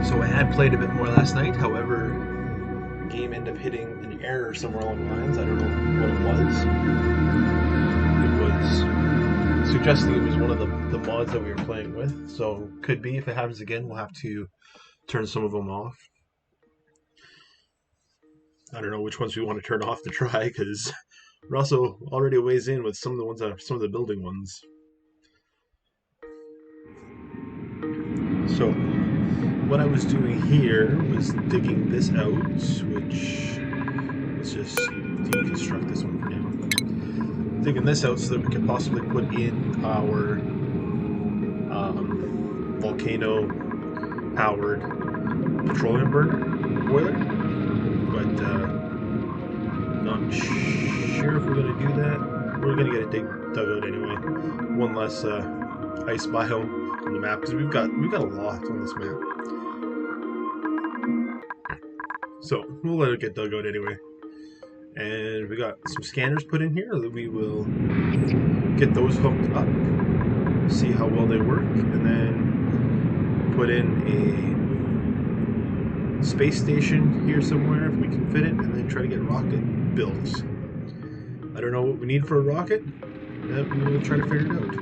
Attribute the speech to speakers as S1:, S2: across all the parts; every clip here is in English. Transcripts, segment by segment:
S1: So I had played a bit more last night, however, the game ended up hitting an error somewhere along the lines. I don't know what it was. It was suggesting it was one of the mods that we were playing with, so could be. If it happens again, we'll have to turn some of them off. I don't know which ones we want to turn off to try, because we're also already a ways in with some of the ones that are some of the building ones. So what I was doing here was digging this out, which, let's just deconstruct this one for now. Digging this out so that we can possibly put in our volcano-powered petroleum burner boiler, but not sure if we're going to do that. We're going to get it dug out anyway. One less ice biome on the map, because we've got a lot on this map. So we'll let it get dug out anyway. And we got some scanners put in here that we will get those hooked up, see how well they work, and then put in a space station here somewhere if we can fit it, and then try to get a rocket built. I don't know what we need for a rocket. We'll try to figure it out.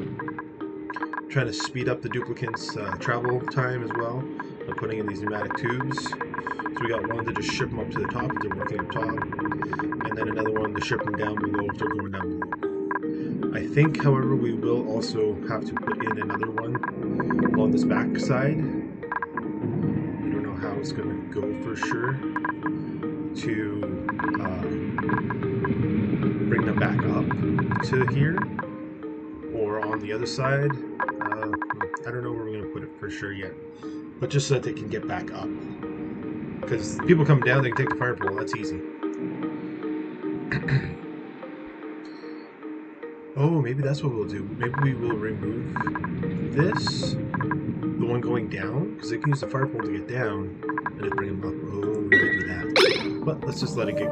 S1: Trying to speed up the duplicants' travel time as well by putting in these pneumatic tubes. So we got one to just ship them up to the top if they're working up top, and then another one to ship them down below if they're going down below. I think, however, we will also have to put in another one on this back side. I don't know how it's going to go for sure to bring them back up to here, or on the other side. I don't know where we're going to put it for sure yet, but just so that they can get back up. Because people come down, they can take the fire pole. That's easy. Oh, maybe that's what we'll do. Maybe we will remove this, the one going down, because they can use the fire pole to get down, and just bring them up. Oh, we might do that. But let's just let it get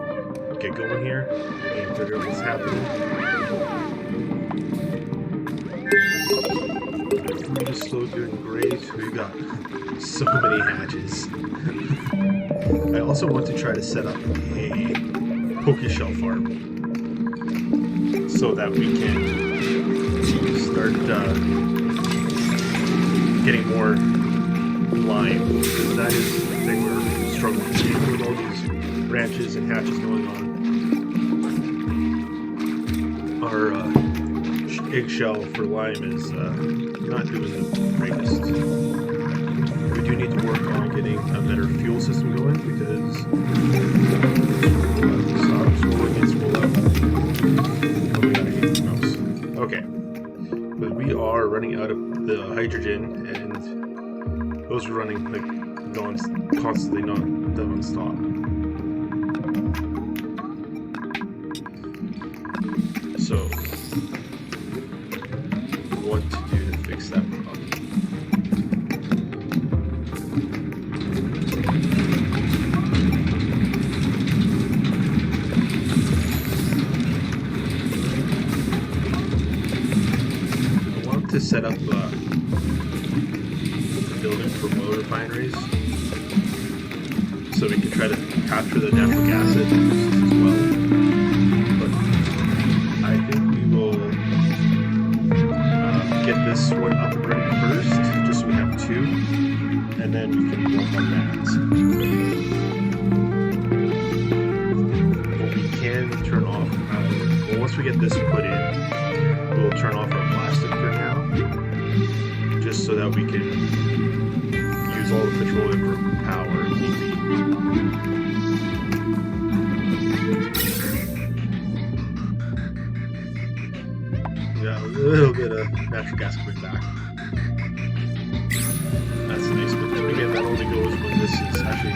S1: going here and figure out what's happening. Food is still doing great. We've got so many hatches. I also want to try to set up a poke shell farm so that we can start getting more lime, because that is the thing we're struggling with. With all these branches and hatches going on, our eggshell for lime is not doing the greatest. We do need to work on getting a better fuel system going, because okay, but we are running out of the hydrogen, and those are running like constantly, non-stop. So, what to do to fix that problem? To set up a building for oil refineries, so we can try to capture the natural gas it uses as well. But I think we will get this one up and running first, just so we have two, and then we can work on that. But we can turn off, well, once we get this put in, we'll turn off our plastic for now, just so that we can use all the petroleum for power if need be. Yeah, a little bit of natural gas coming back. That's nice, but then again, that only goes when this is actually,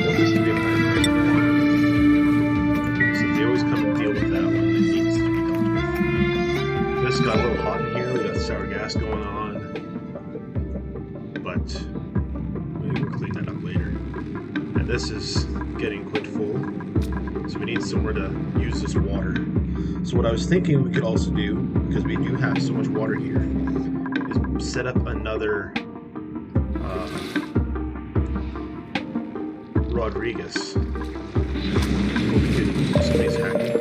S1: well, this to be a fire right now. So they always come and deal with that when it needs to be dealt with. This got a little hot in here, we got sour gas going on, but maybe we'll clean that up later. And this is getting quite full, so we need somewhere to use this water. So what I was thinking we could also do, because we do have so much water here, is set up another Rodriguez. What we could, somebody's hacking.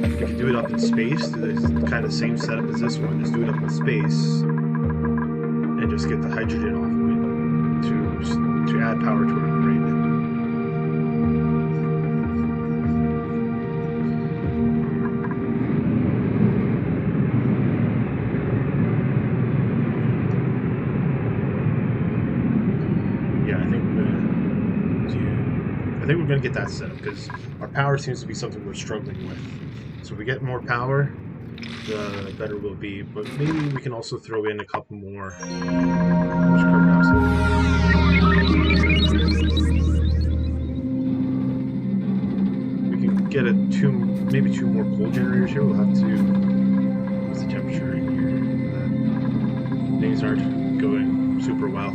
S1: We could do it up in space, do the kind of same setup as this one, just do it up in space, and just get the hydrogen off of it to add power to our grid. Yeah, I think we're gonna get that set up, because our power seems to be something we're struggling with. So if we get more power, the better we'll be. But maybe we can also throw in a couple more. We can get maybe two more coal generators here. We'll have to. What's the temperature in here? Things aren't going super well.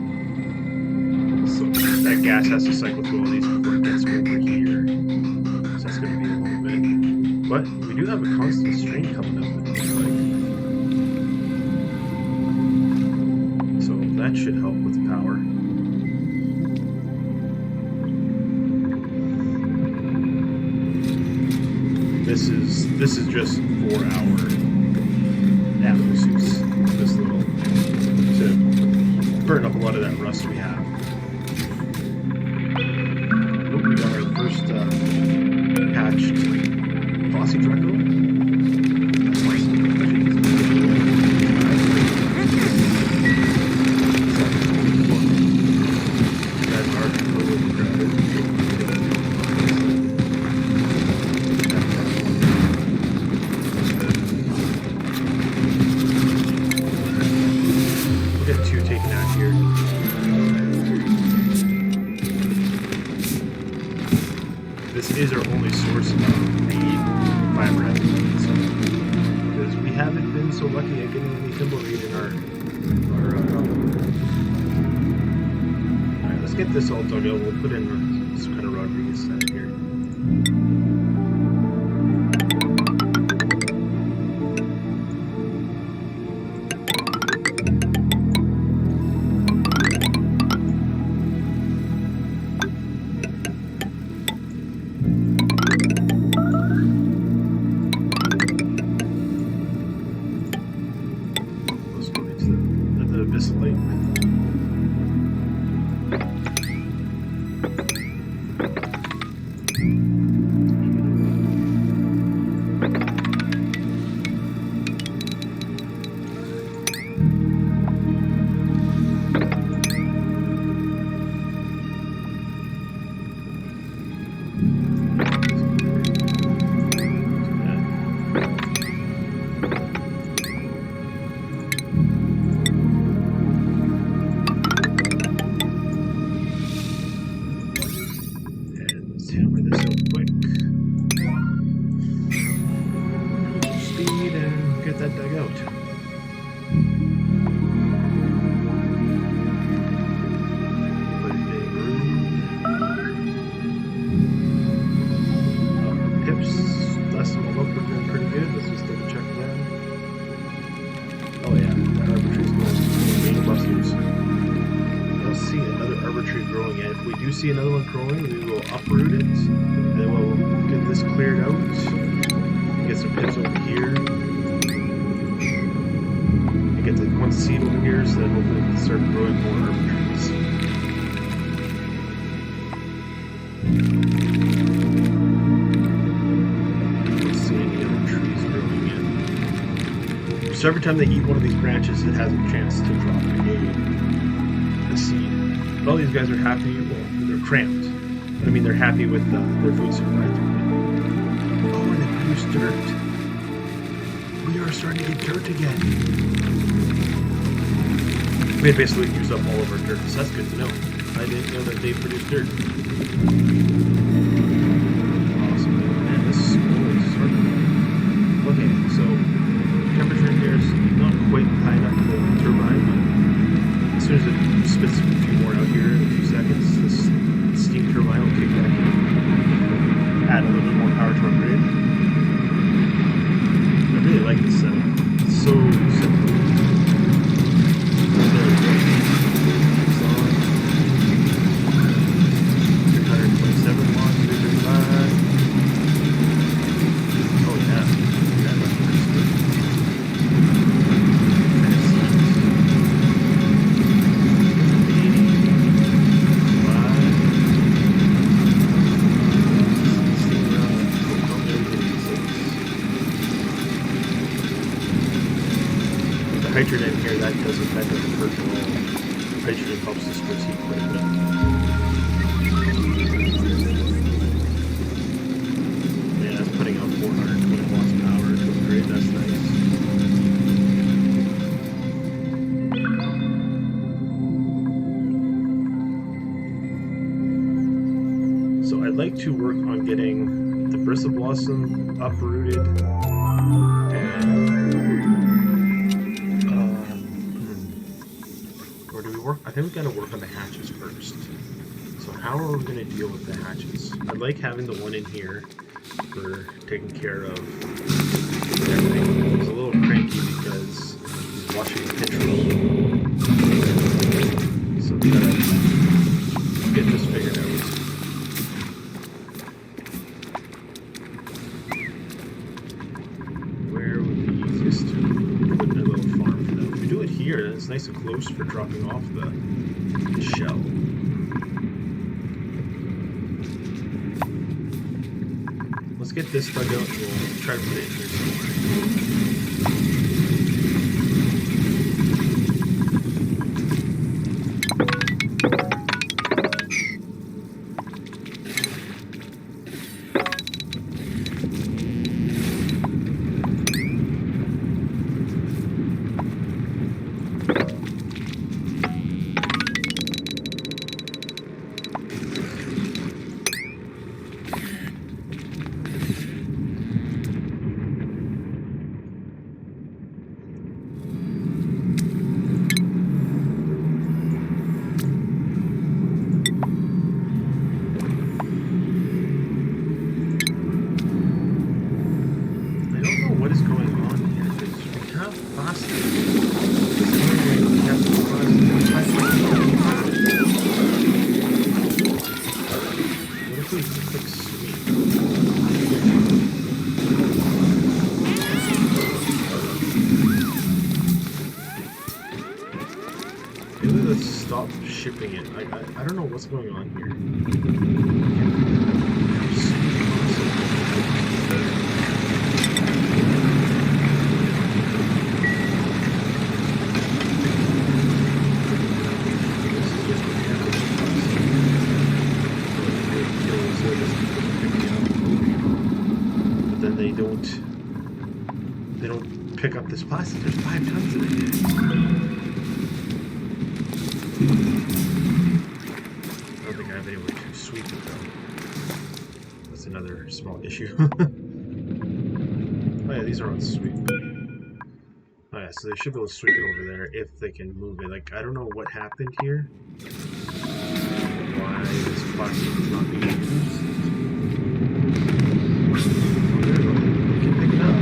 S1: So that gas has to cycle through all these before it gets over here. So that's going to be a little bit. But we do have a constant stream coming up, it looks like. So that should help with the power. This is just for our atmo suits. This little to burn up a lot of that rust we have. Oh, we got our first patched Fossy Draco. This is our only source of so lucky at getting any thimbleweed in our Alright, let's get this all dug out. We'll put in some kind of Rodriguez set here. See another one growing, we will uproot it, and then we'll get this cleared out, get some pips over here, and get the one seed over here so that hopefully we can start growing more arbor trees. Let's see any other trees growing in. So every time they eat one of these branches, it has a chance to drop a seed. But all these guys are happy. Well, they're cramped. But I mean, they're happy with their food supply. Oh, and they produce dirt. We are starting to get dirt again. We had basically used up all of our dirt, so that's good to know. I didn't know that they produce dirt. Awesome. Man, this is cool. Okay, so temperature here is not quite high enough for the turbine, but as soon as it spits a few more out here in a few seconds, this steam turbine will kick back in, add a little bit more power to our grid. I really like this setup. It's so simple. There we go. It's on. 327 watts, 335. Oh yeah. That looks pretty good. Hydrogen in here, that doesn't hurt at all. Hydrogen helps the split heat quite a bit. Yeah, that's putting out 420 watts of power to the grid, that's nice. So I'd like to work on getting the bristle blossom uprooted I think we gotta work on the hatches first. So how are we gonna deal with the hatches? I like having the one in here for taking care of everything. He's a little cranky because he's watching the pitch roll. So we gotta get this figured out. Where would be easiest to put in a little farm for them? If we do it here, then it's nice and close for dropping off the shell. Let's get this dug out and we'll try to put it in here What if we click sweep? Maybe let's stop shipping it. I don't know what's going on here. But then they don't pick up this plastic. There's 5 tons of it. I don't think I have anywhere to sweep it though. That's another small issue. Oh yeah, these are on sweep. Oh yeah, so they should be able to sweep it over there if they can move it. Like, I don't know what happened here. Why this plastic is not being used. Oh, there we go. We can pick it up.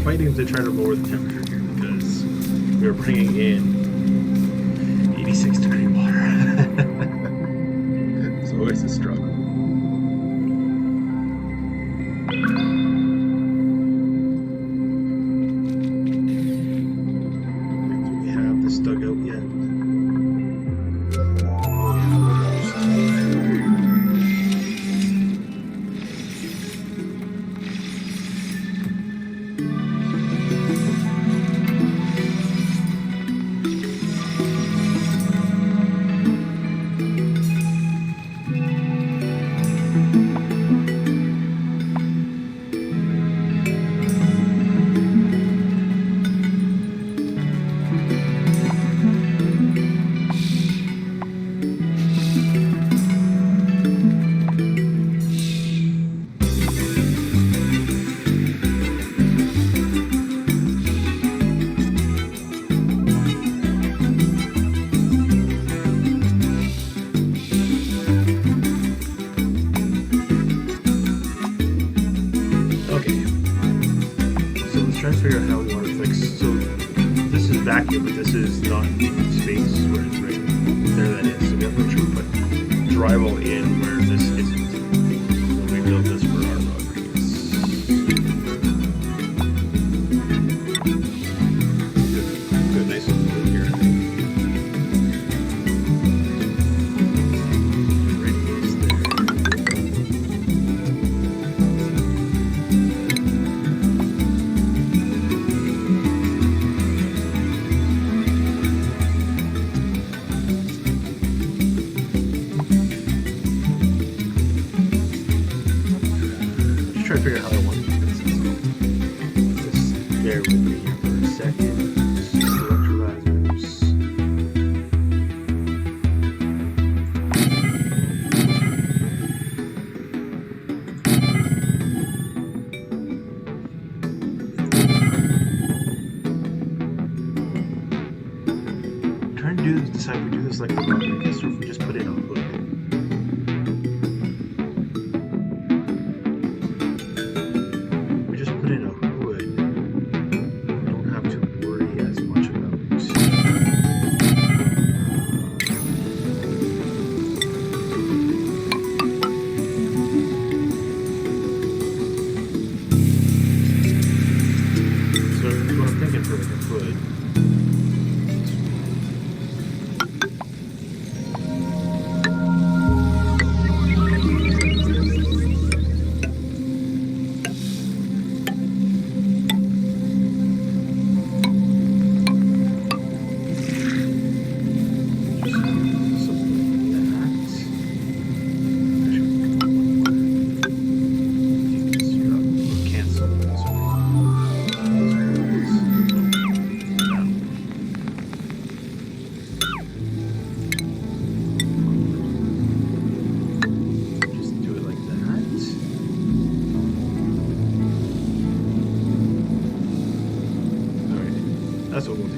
S1: Fighting to try to lower the temperature here because we're bringing in 86-degree water. It's always a struggle. Do we have this dug out yet? Trying to figure out how we want to fix. So this is vacuum, but this is not space where it's right there. That is. So we have no choice but drywall in where this isn't. So we built this for our rockets. Good, nice and good here. Right goes there. Try to figure out how I want to fix this. Just bear with me here for a second. Electrolyzers. I'm trying to decide if we do this like the rockets or if we just put in a hood. Put in a hood, we don't have to worry as much about so what I'm thinking for like a hood. That's what we'll do.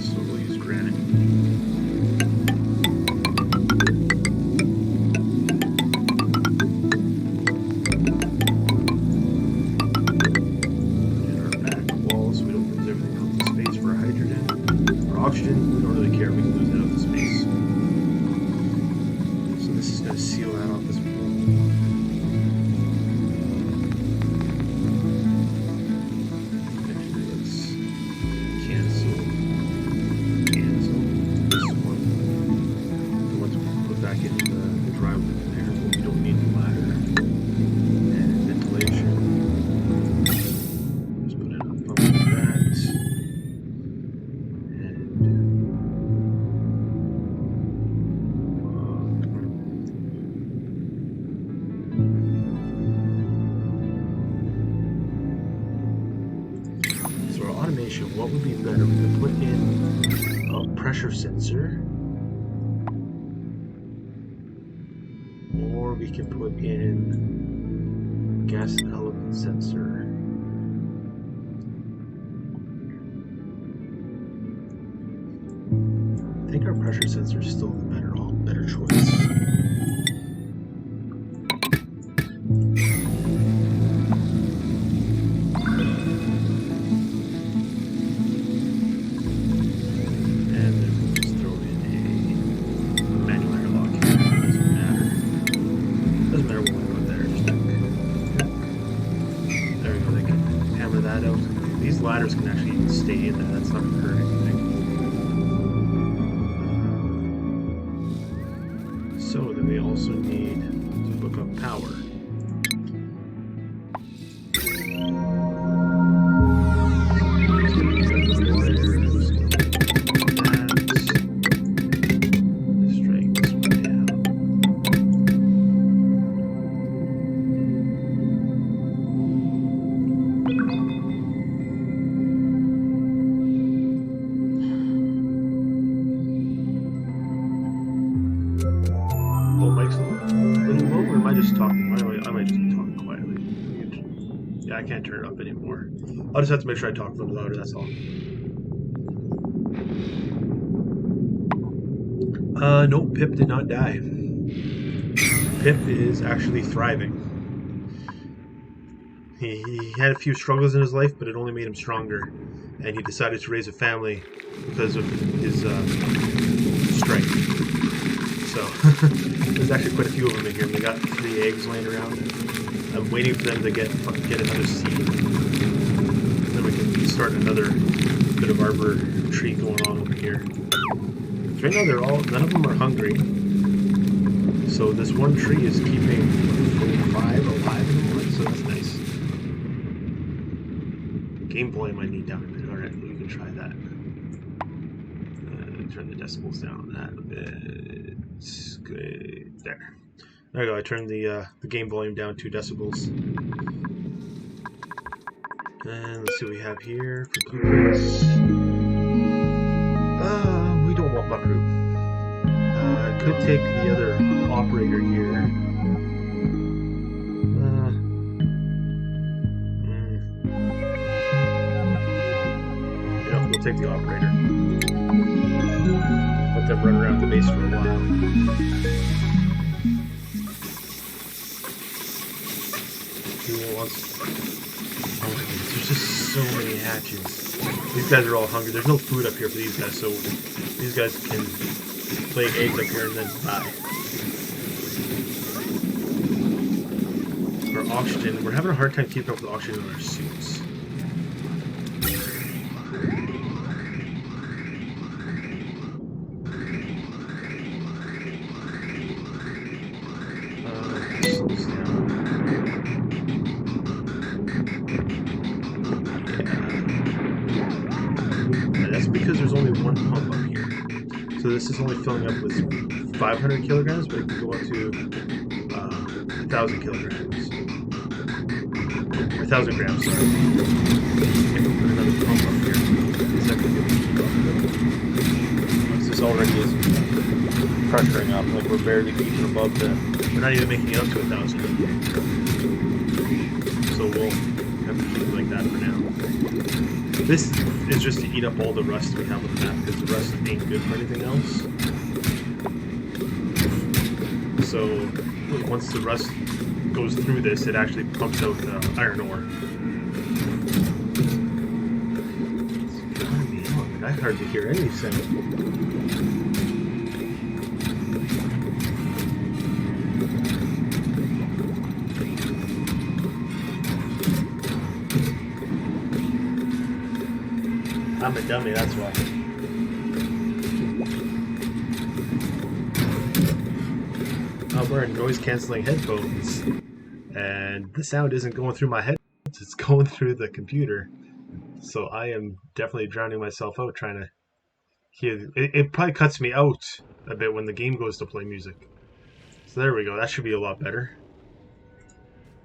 S1: so we'll use granite. And our back walls, we don't lose everything out to space for hydrogen. For oxygen, we don't really care, we can lose that out to space. So this is going to seal that off as well. What would be better? We could put in a pressure sensor, or we can put in gas element sensor. I think our pressure sensor is still the better choice. Ladders can actually stay in there, that's not going to hurt anything. So then we also need to hook up power. I can't turn it up anymore. I'll just have to make sure I talk a little louder, that's all. No, Pip did not die. Pip is actually thriving. He had a few struggles in his life, but it only made him stronger. And he decided to raise a family because of his strength. So, there's actually quite a few of them in here. We got 3 eggs laying around. I'm waiting for them to get another seed. Then we can start another bit of arbor tree going on over here. Right now none of them are hungry. So this one tree is keeping 5 alive in the morning, so that's nice. Game volume I need down a bit. Alright, we can try that. Turn the decibels down that a bit. Good. There. There we go, I turned the game volume down 2 decibels. And let's see what we have here for blueprints. We don't want buckaroo. I could take the other operator here. Yeah, we'll take the operator. Let them run around the base for a while. There's just so many hatches. These guys are all hungry. There's no food up here for these guys, so these guys can lay eggs up here and then die. Our oxygen, we're having a hard time keeping up with oxygen in our suits. Because there's only one pump up here. So this is only filling up with 500 kilograms, but it can go up to 1,000 kilograms. 1,000 grams, sorry. If we put another pump up here, is that going to be able to keep up with it? This already is pressuring up, like we're barely even above we're not even making it up to 1,000. So we'll have to keep it like that for now. This is just to eat up all the rust we have on the map, because the rust ain't good for anything else. So once the rust goes through this, it actually pumps out the iron ore. I hardly hear any sound. I'm a dummy, that's why. I'm wearing noise-canceling headphones, and the sound isn't going through my headphones, it's going through the computer. So I am definitely drowning myself out trying to hear. It probably cuts me out a bit when the game goes to play music. So there we go, that should be a lot better.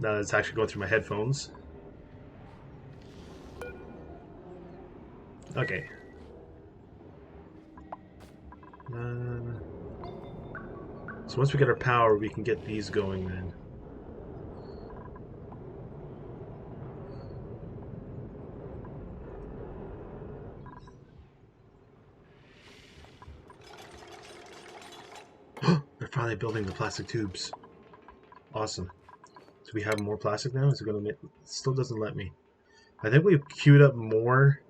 S1: Now that it's actually going through my headphones. Okay. So once we get our power, we can get these going then. They're finally building the plastic tubes. Awesome. Do we have more plastic now? Is it gonna make... It still doesn't let me. I think we've queued up more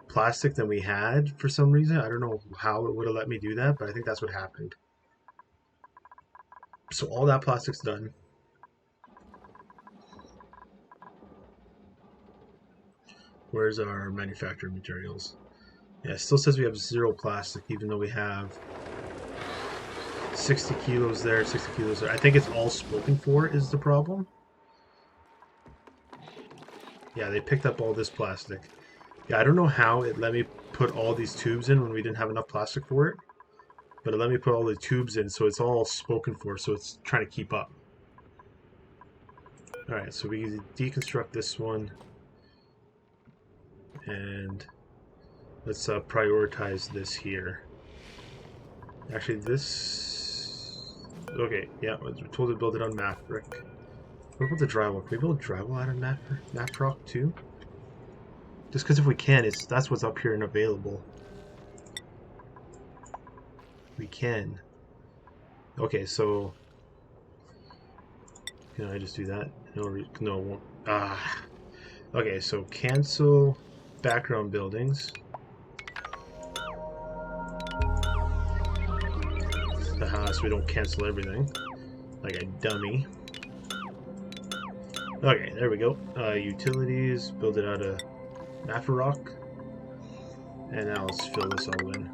S1: plastic than we had for some reason. I don't know how it would have let me do that, but I think that's what happened. So all that plastic's done. Where's our manufactured materials? Yeah, it still says we have 0 plastic, even though we have 60 kilos there, 60 kilos there. I think it's all spoken for is the problem. Yeah, they picked up all this plastic. Yeah, I don't know how it let me put all these tubes in when we didn't have enough plastic for it. But it let me put all the tubes in, so it's all spoken for, so it's trying to keep up. Alright, so we deconstruct this one. And let's prioritize this here. Actually, this... Okay, yeah, we're told to build it on map brick. What about the drywall? Can we build drywall out of map rock too? Just because if we can, that's what's up here and available. We can. Okay, so... Can I just do that? No, it won't. Ah. Okay, so cancel background buildings. So we don't cancel everything. Like a dummy. Okay, there we go. Utilities, build it out of rock. And now let's fill this all in.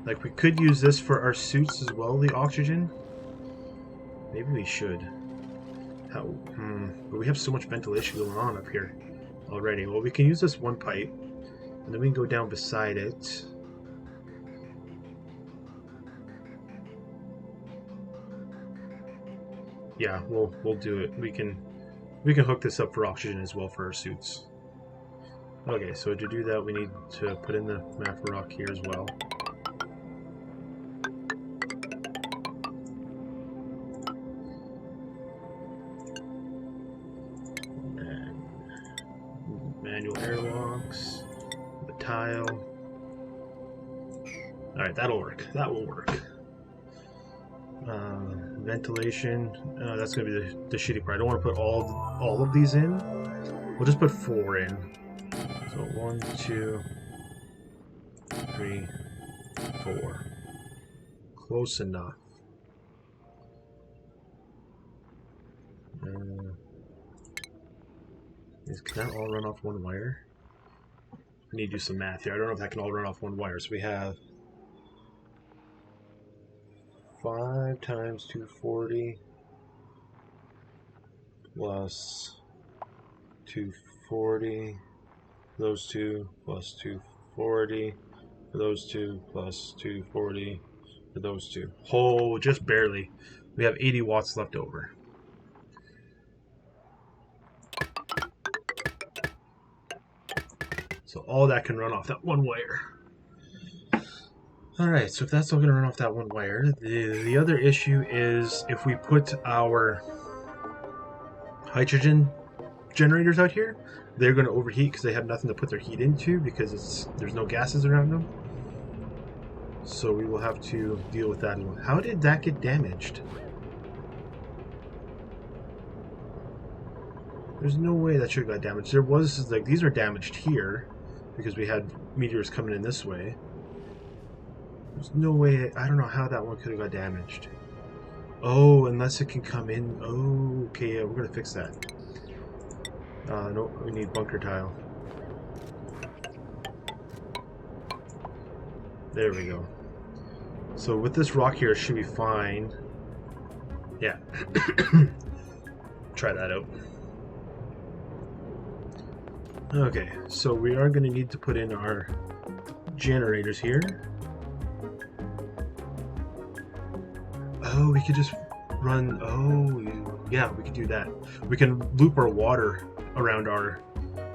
S1: Like, we could use this for our suits as well, the oxygen. Maybe we should. But we have so much ventilation going on up here already. Well, we can use this one pipe, and then we can go down beside it. Yeah, we'll do it. We can hook this up for oxygen as well for our suits. Okay, so to do that, we need to put in the map rock here as well. And manual airlocks, the tile. Alright, that'll work. That will work. Ventilation. That's going to be the shitty part. I don't want to put all of these in. We'll just put 4 in. So 1, 2, 3, 4. Close enough. Can that all run off one wire? I need to do some math here. I don't know if that can all run off one wire. So we have 5 times 240 plus 240, those two plus 240, for those two plus 240, for those two. Oh, just barely. We have 80 watts left over. So all that can run off that one wire. Alright, so if that's all going to run off that one wire, the other issue is if we put our hydrogen generators out here, they're going to overheat because they have nothing to put their heat into because there's no gases around them. So we will have to deal with that. How did that get damaged? There's no way that should have got damaged. There was, like, these are damaged here because we had meteors coming in this way. There's no way, I don't know how that one could have got damaged. Oh, unless it can come in. Oh, okay, yeah, we're going to fix that. No, we need bunker tile. There we go. So with this rock here, it should be fine. Yeah. Try that out. Okay, so we are going to need to put in our generators here. Oh, we could just run... Oh, yeah, we could do that. We can loop our water around our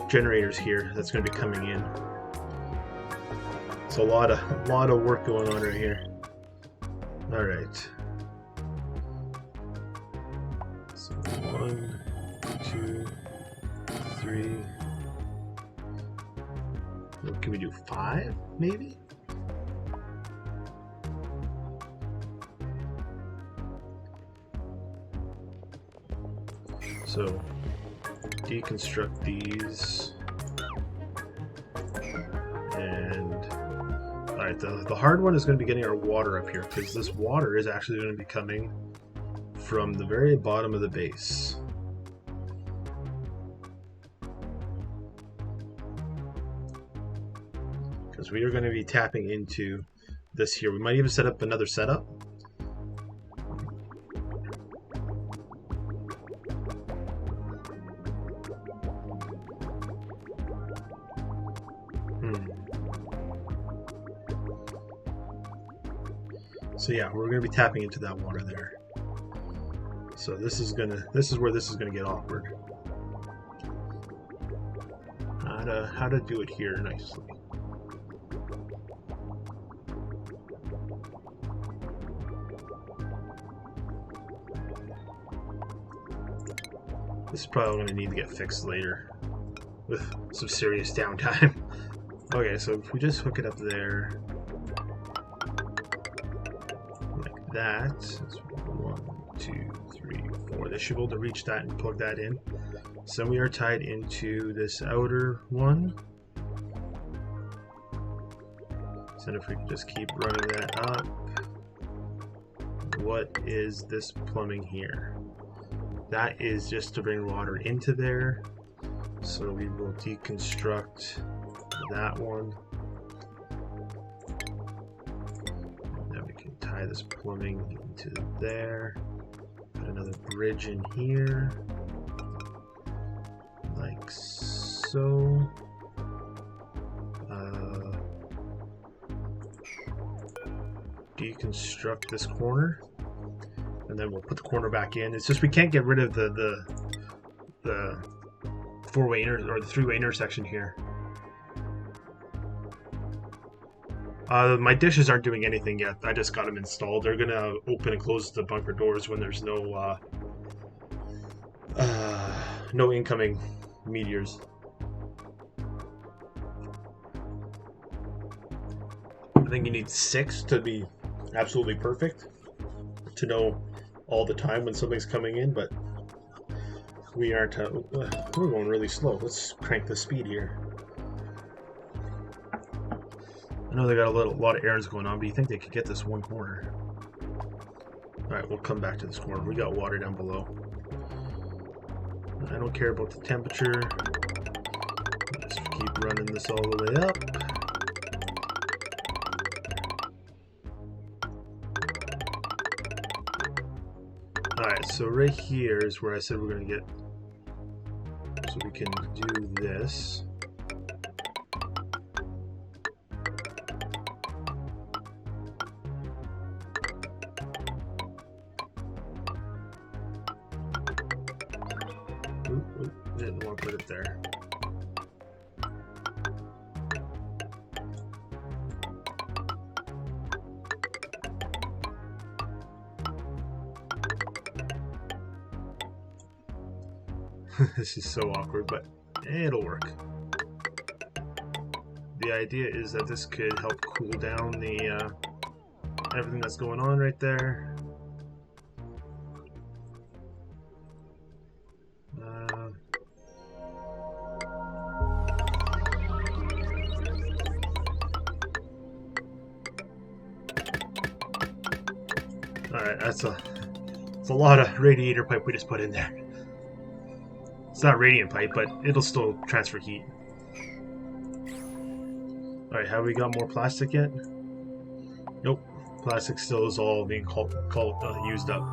S1: generators here. That's going to be coming in. It's a lot of work going on right here. All right. So 1, 2, 3. What can we do? 5, maybe? So deconstruct these. And alright, the hard one is going to be getting our water up here, because this water is actually going to be coming from the very bottom of the base. Because we are going to be tapping into this here. We might even set up another setup. So yeah, we're going to be tapping into that water there. So this is where this is gonna get awkward. How to do it here nicely. This is probably going to need to get fixed later with some serious downtime. Okay, so if we just hook it up there like that, it's 1, 2, 3, 4. They should be able to reach that and plug that in. So we are tied into this outer one. So if we can just keep running that up. What is this plumbing here? That is just to bring water into there. So we will deconstruct that one. Then we can tie this plumbing into there. Put another bridge in here. Like so. Deconstruct this corner. And then we'll put the corner back in. It's just we can't get rid of the four-way or the three-way intersection here. My dishes aren't doing anything yet. I just got them installed. They're gonna open and close the bunker doors when there's no no incoming meteors. I think you need 6 to be absolutely perfect to know all the time when something's coming in, but we aren't. We're going really slow. Let's crank the speed here. I know they got a lot of errands going on, but you think they could get this one corner? All right, we'll come back to this corner. We got water down below. I don't care about the temperature. Let's keep running this all the way up. Alright, so right here is where I said we're going to get, so we can do this. Oop, didn't want to put it there. This is so awkward, but it'll work. The idea is that this could help cool down the everything that's going on right there. Alright, that's a lot of radiator pipe we just put in there. It's not radiant pipe, but it'll still transfer heat. Alright, have we got more plastic yet? Nope. Plastic still is all being used up.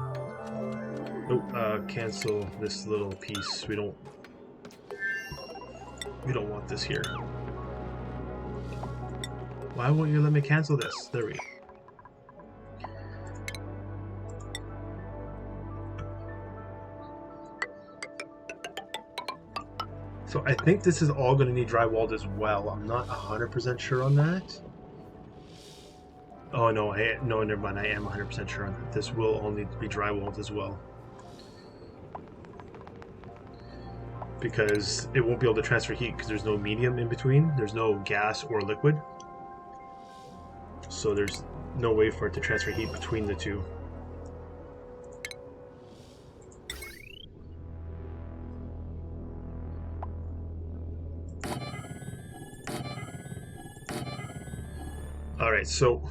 S1: Nope, cancel this little piece. We don't want this here. Why won't you let me cancel this? There we go. So I think this is all going to need drywalled as well. I'm not 100% sure on that. Oh no, no, never mind. I am 100% sure on that. This will all need to be drywalled as well. Because it won't be able to transfer heat because there's no medium in between. There's no gas or liquid. So there's no way for it to transfer heat between the two. Alright, so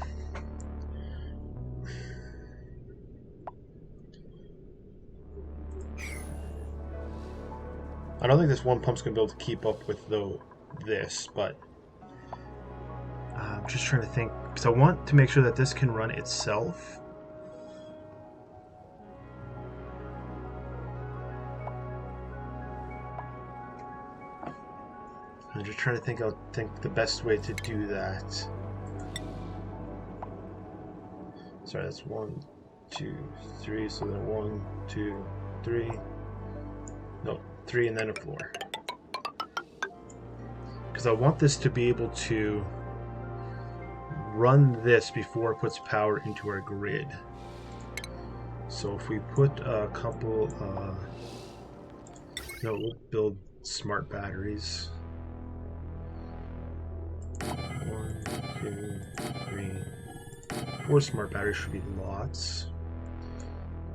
S1: I don't think this one pump's going to be able to keep up with this, but I'm just trying to think, because I want to make sure that this can run itself. I'm just trying to think the best way to do that. Sorry, that's 1, 2, 3, so then 1, 2, 3. No, 3 and then a 4. Because I want this to be able to run this before it puts power into our grid. So if we put a couple, no, we'll build smart batteries. 1, 2, 3, 4 smart batteries should be lots.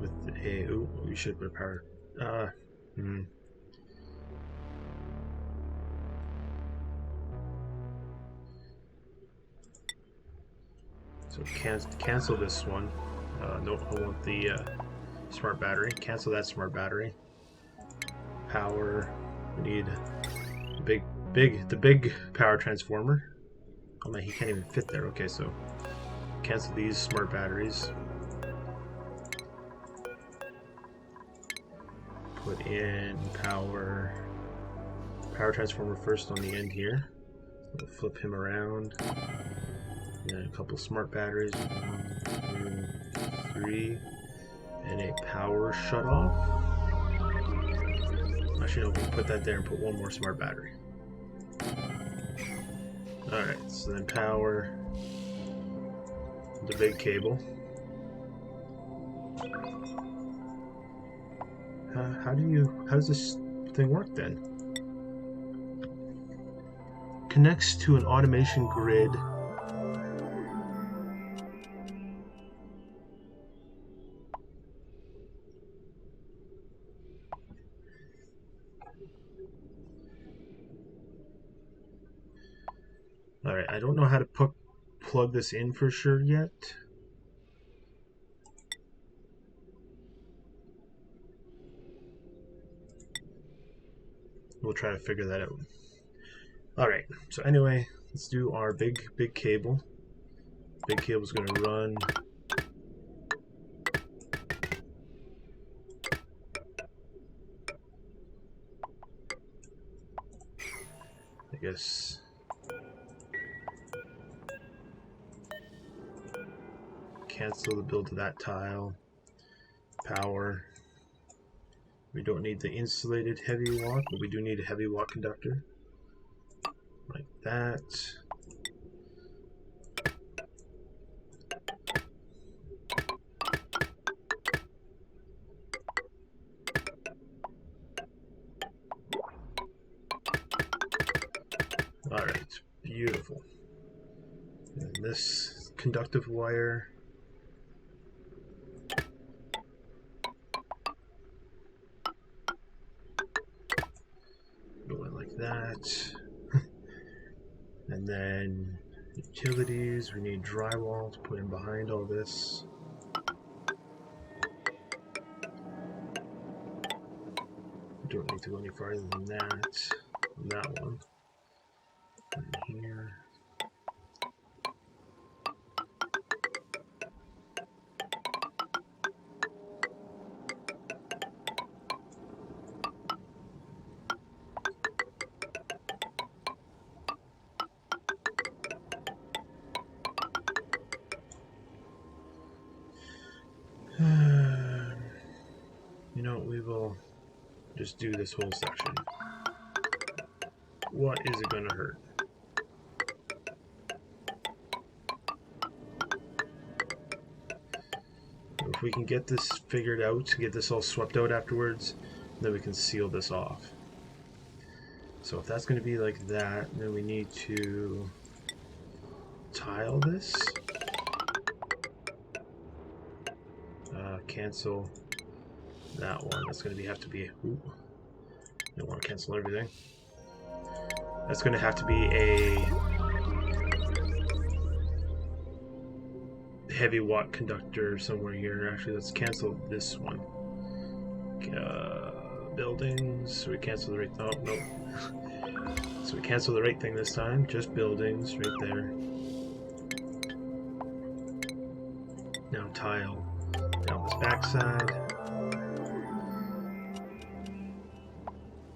S1: With a, ooh, we should put power. So cancel this one. No, I want the smart battery. Cancel that smart battery. Power. We need the big power transformer. Oh man, he can't even fit there. Okay, so cancel these smart batteries. Put in power transformer first on the end here. We'll flip him around. And a couple smart batteries. 1, 2, 3. And a power shut off. Actually, no, we can put that there and put one more smart battery. Alright, so then power the big cable. How does this thing work then? Connects to an automation grid. Alright, I don't know how to plug this in for sure yet. We'll try to figure that out. Alright, so anyway, let's do our big cable. Big cable's going to run. I guess. Cancel the build of that tile. Power. We don't need the insulated heavy watt, but we do need a heavy watt conductor. Like that. Beautiful. And this conductive wire. Going like that. And then utilities, we need drywall to put in behind all this. Don't need to go any farther than that. And that one. And here. You know, we will just do this whole section. What is it gonna hurt? If we can get this figured out, get this all swept out afterwards, then we can seal this off. So if that's going to be like that, then we need to tile this. Cancel that one. That's going to have to be. Ooh, don't want to cancel everything. That's going to have to be a heavy watt conductor somewhere here. Actually, let's cancel this one. Buildings. So we cancel the right. Oh no. So we cancel the right thing this time. Just buildings right there. Now tile down this backside.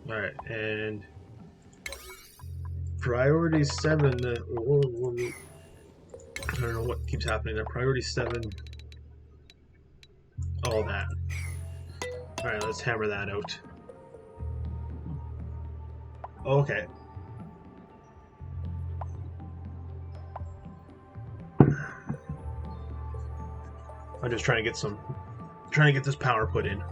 S1: All right, and priority 7. I don't know what keeps happening there. Priority 7. All that. All right, let's hammer that out. Okay. I'm just trying to get this power put in.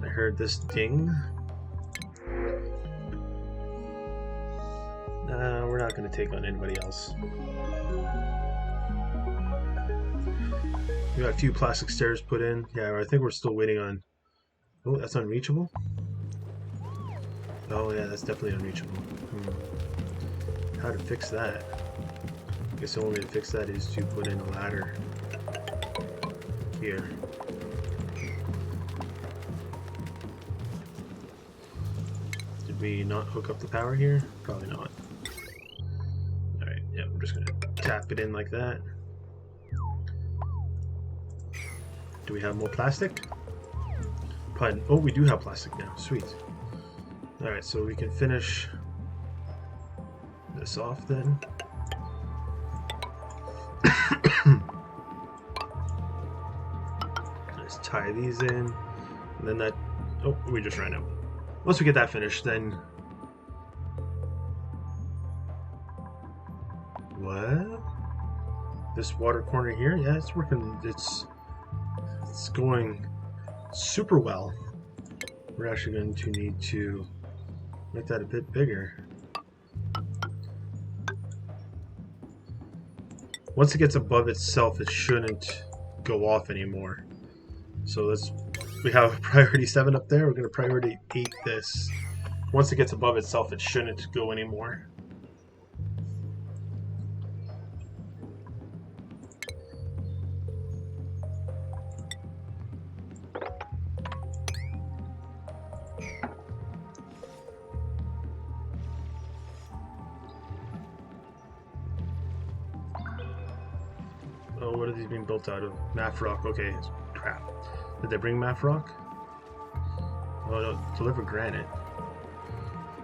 S1: I heard this ding. We're not going to take on anybody else. We got a few plastic stairs put in. Yeah, I think we're still waiting on... Oh, that's unreachable? Oh yeah, that's definitely unreachable. How to fix that? I guess the only way to fix that is to put in a ladder here. Did we not hook up the power here? Probably not. Alright, yeah, we're just gonna tap it in like that. Do we have more plastic? Pardon. Oh, we do have plastic now. Sweet. Alright, so we can finish this off then. Let's tie these in. And then that... Oh, we just ran out. Once we get that finished, then... What? This water corner here? Yeah, it's working. It's going super well. We're actually going to need to make that a bit bigger. Once it gets above itself, it shouldn't go off anymore. So we have priority 7 up there. We're going to priority 8 this. Once it gets above itself, it shouldn't go anymore. Oh, what are these being built out of? Math rock. Okay, crap. Did they bring math rock? Oh no, deliver granite.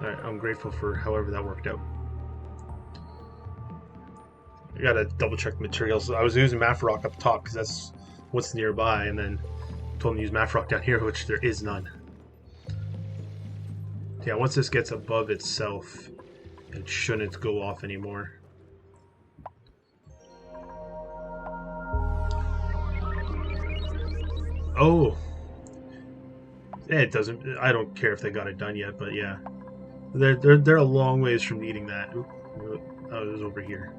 S1: Alright, I'm grateful for however that worked out. I gotta double check the materials. I was using math rock up top because that's what's nearby, and then told them to use math rock down here, which there is none. Yeah, once this gets above itself, it shouldn't go off anymore. Oh, It doesn't. I don't care if they got it done yet, but yeah, they're a long ways from needing that. Oop, oh, it was over here.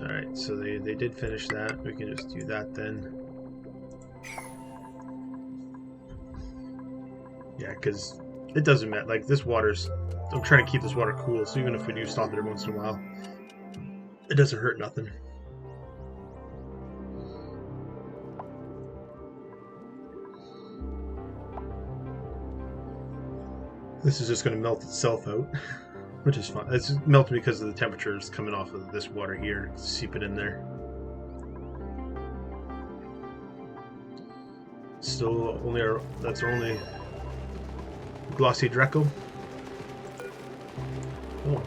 S1: All right, so they did finish that. We can just do that then. Yeah, because it doesn't matter. Like this water's. I'm trying to keep this water cool, so even if we do stop it every once in a while, it doesn't hurt nothing. This is just going to melt itself out, which is fine. It's melting because of the temperatures coming off of this water here, seeping in there. Still only that's our only glossy Dreco. Oh,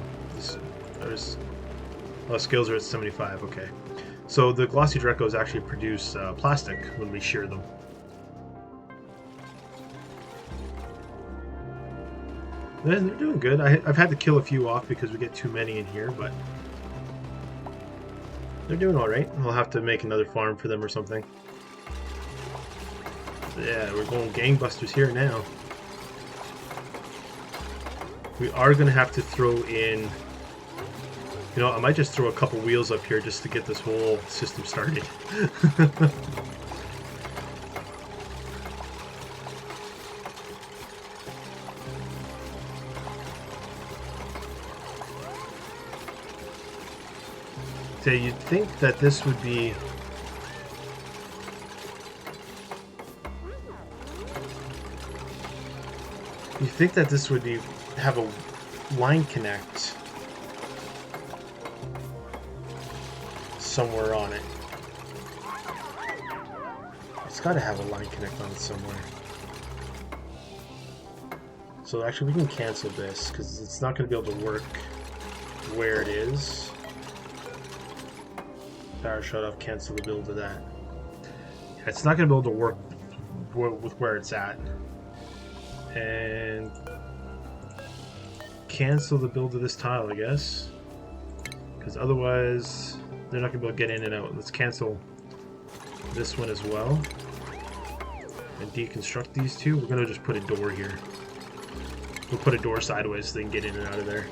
S1: scales are at 75. Okay, so the glossy Drecos actually produce plastic when we shear them. They're doing good. I've had to kill a few off because we get too many in here, but they're doing all right. I'll have to make another farm for them or something. Yeah, we're going gangbusters here now. We are going to have to throw in... You know, I might just throw a couple wheels up here just to get this whole system started. So you'd think that this would be... You think that this would be have a line connect somewhere on it. It's got to have a line connect on it somewhere. So actually we can cancel this because it's not going to be able to work where it is. Power shut off, cancel the build of that. Yeah, it's not going to be able to work with where it's at. And cancel the build of this tile, I guess. Because otherwise, they're not going to be able to get in and out. Let's cancel this one as well. And deconstruct these two. We're going to just put a door here. We'll put a door sideways so they can get in and out of there.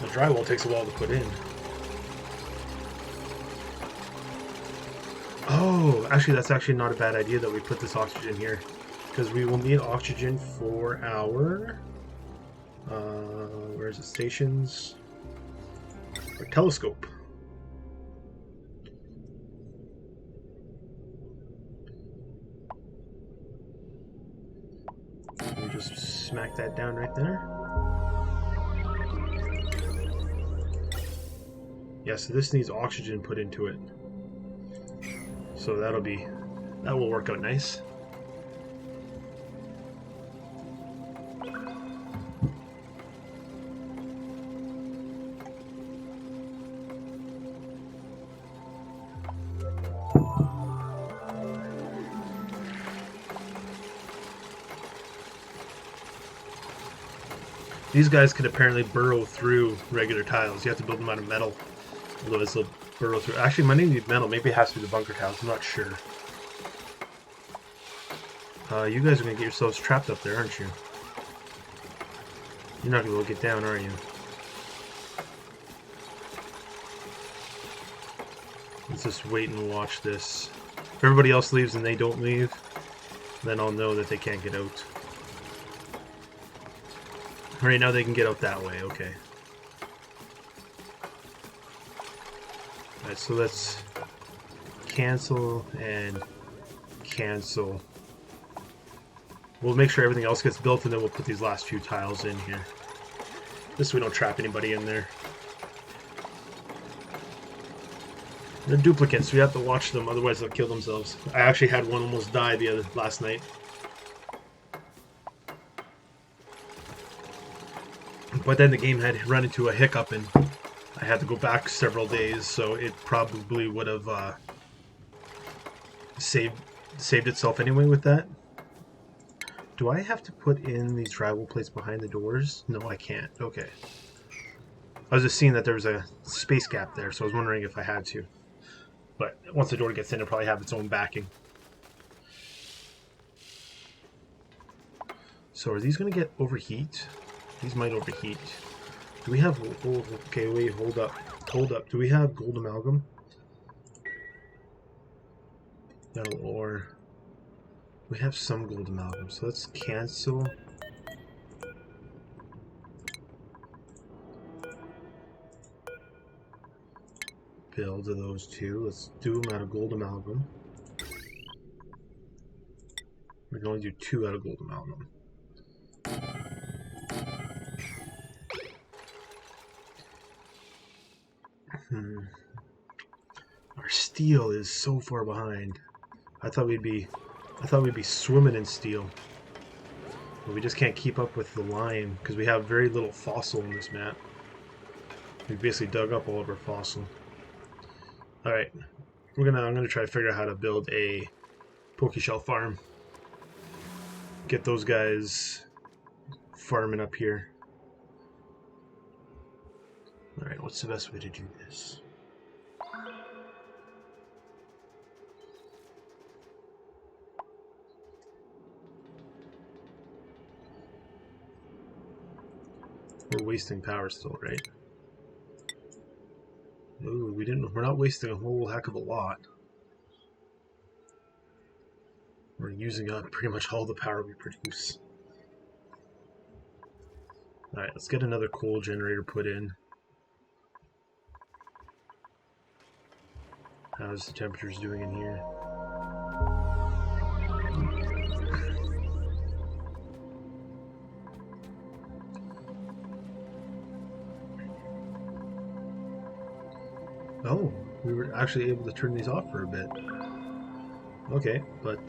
S1: The drywall takes a while to put in. Oh, actually that's actually not a bad idea that we put this oxygen here. Because we will need oxygen for our... where is it? Stations? Our telescope. We just smack that down right there. Yeah, so this needs oxygen put into it. So that will work out nice. These guys can apparently burrow through regular tiles. You have to build them out of metal. Otherwise they'll burrow through. Actually, might need metal. Maybe it has to be the bunker tiles. I'm not sure. You guys are going to get yourselves trapped up there, aren't you? You're not going to be able to get down, are you? Let's just wait and watch this. If everybody else leaves and they don't leave, then I'll know that they can't get out. Right now they can get out that way, okay. Alright, so let's cancel and cancel. We'll make sure everything else gets built and then we'll put these last few tiles in here. Just so we don't trap anybody in there. They're duplicates, so we have to watch them, otherwise they'll kill themselves. I actually had one almost die last night. But then the game had run into a hiccup and I had to go back several days, so it probably would have saved itself anyway with that. Do I have to put in these travel plates behind the doors? No, I can't. Okay. I was just seeing that there was a space gap there, so I was wondering if I had to. But once the door gets in, it'll probably have its own backing. So are these going to get overheat? These might overheat. Do we have... Oh, okay, wait, hold up. Hold up. Do we have gold amalgam? Metal ore. We have some gold amalgam, so let's cancel. Build of those two. Let's do them out of gold amalgam. We can only do 2 out of gold amalgam. Our steel is so far behind. I thought we'd be swimming in steel. But we just can't keep up with the lime because we have very little fossil in this map. We basically dug up all of our fossil. Alright. I'm gonna try to figure out how to build a Pokeshell farm. Get those guys farming up here. Alright, what's the best way to do this? We're wasting power still, right? Ooh, we're not wasting a whole heck of a lot. We're using up pretty much all the power we produce. Alright, let's get another coal generator put in. How's the temperatures doing in here? Oh, we were actually able to turn these off for a bit. Okay, but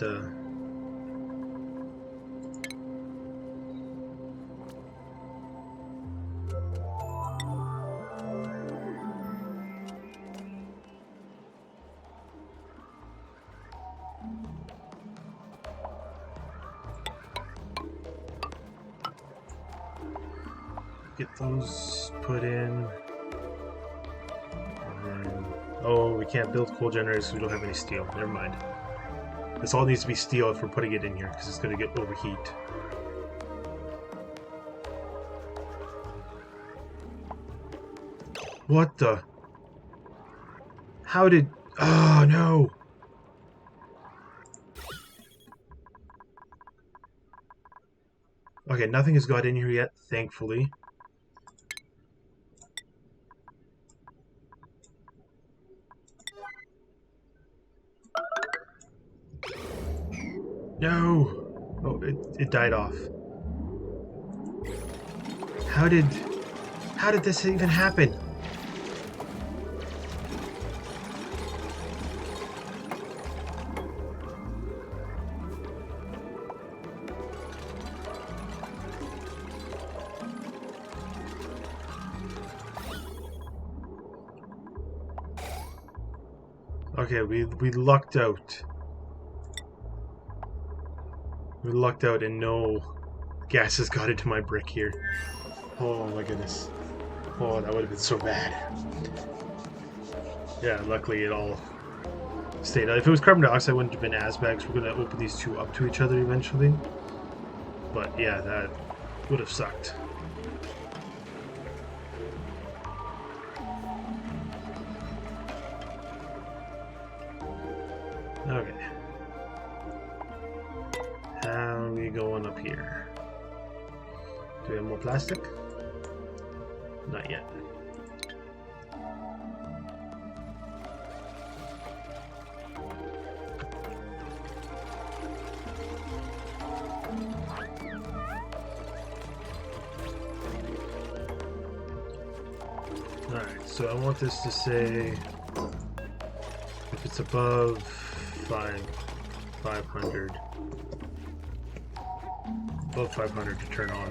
S1: get those put in. Oh, we can't build coal generators because we don't have any steel. Never mind. This all needs to be steel if we're putting it in here because it's going to get overheat. What the? How did... Oh, no! Okay, nothing has got in here yet, thankfully. No! Oh, it died off. How did this even happen? Okay, we lucked out. We lucked out and no gases got into my brick here. Oh my goodness. Oh, that would have been so bad. Yeah, luckily it all stayed. If it was carbon dioxide, it wouldn't have been as bad because we're going to open these two up to each other eventually. But yeah, that would have sucked. Okay. How are we going up here? Do we have more plastic? Not yet. Alright, so I want this to say if it's above 500. Above 500 to turn on.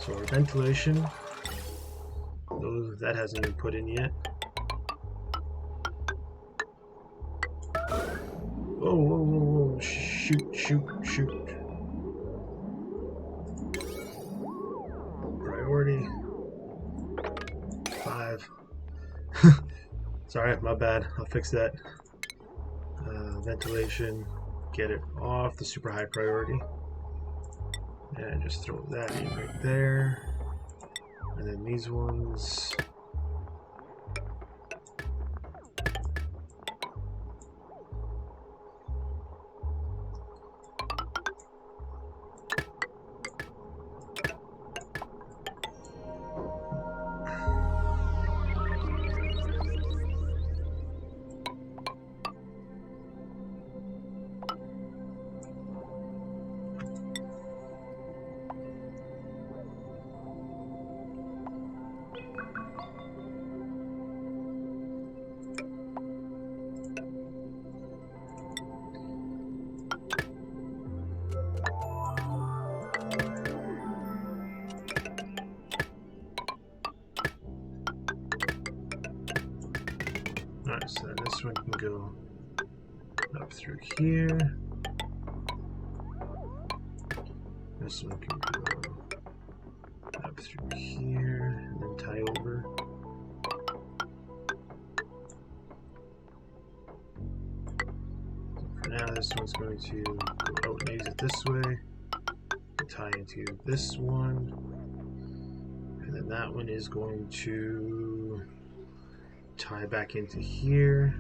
S1: So our ventilation, that hasn't been put in yet. priority. 5. Sorry, my bad. I'll fix that. Ventilation, get it off the super high priority. And just throw that in right there. And then these ones. Alright, so this one can go up through here. This one can go up through here and then tie over. So for now, this one's going to go out and exit this way, tie into this one, and then that one is going to tie back into here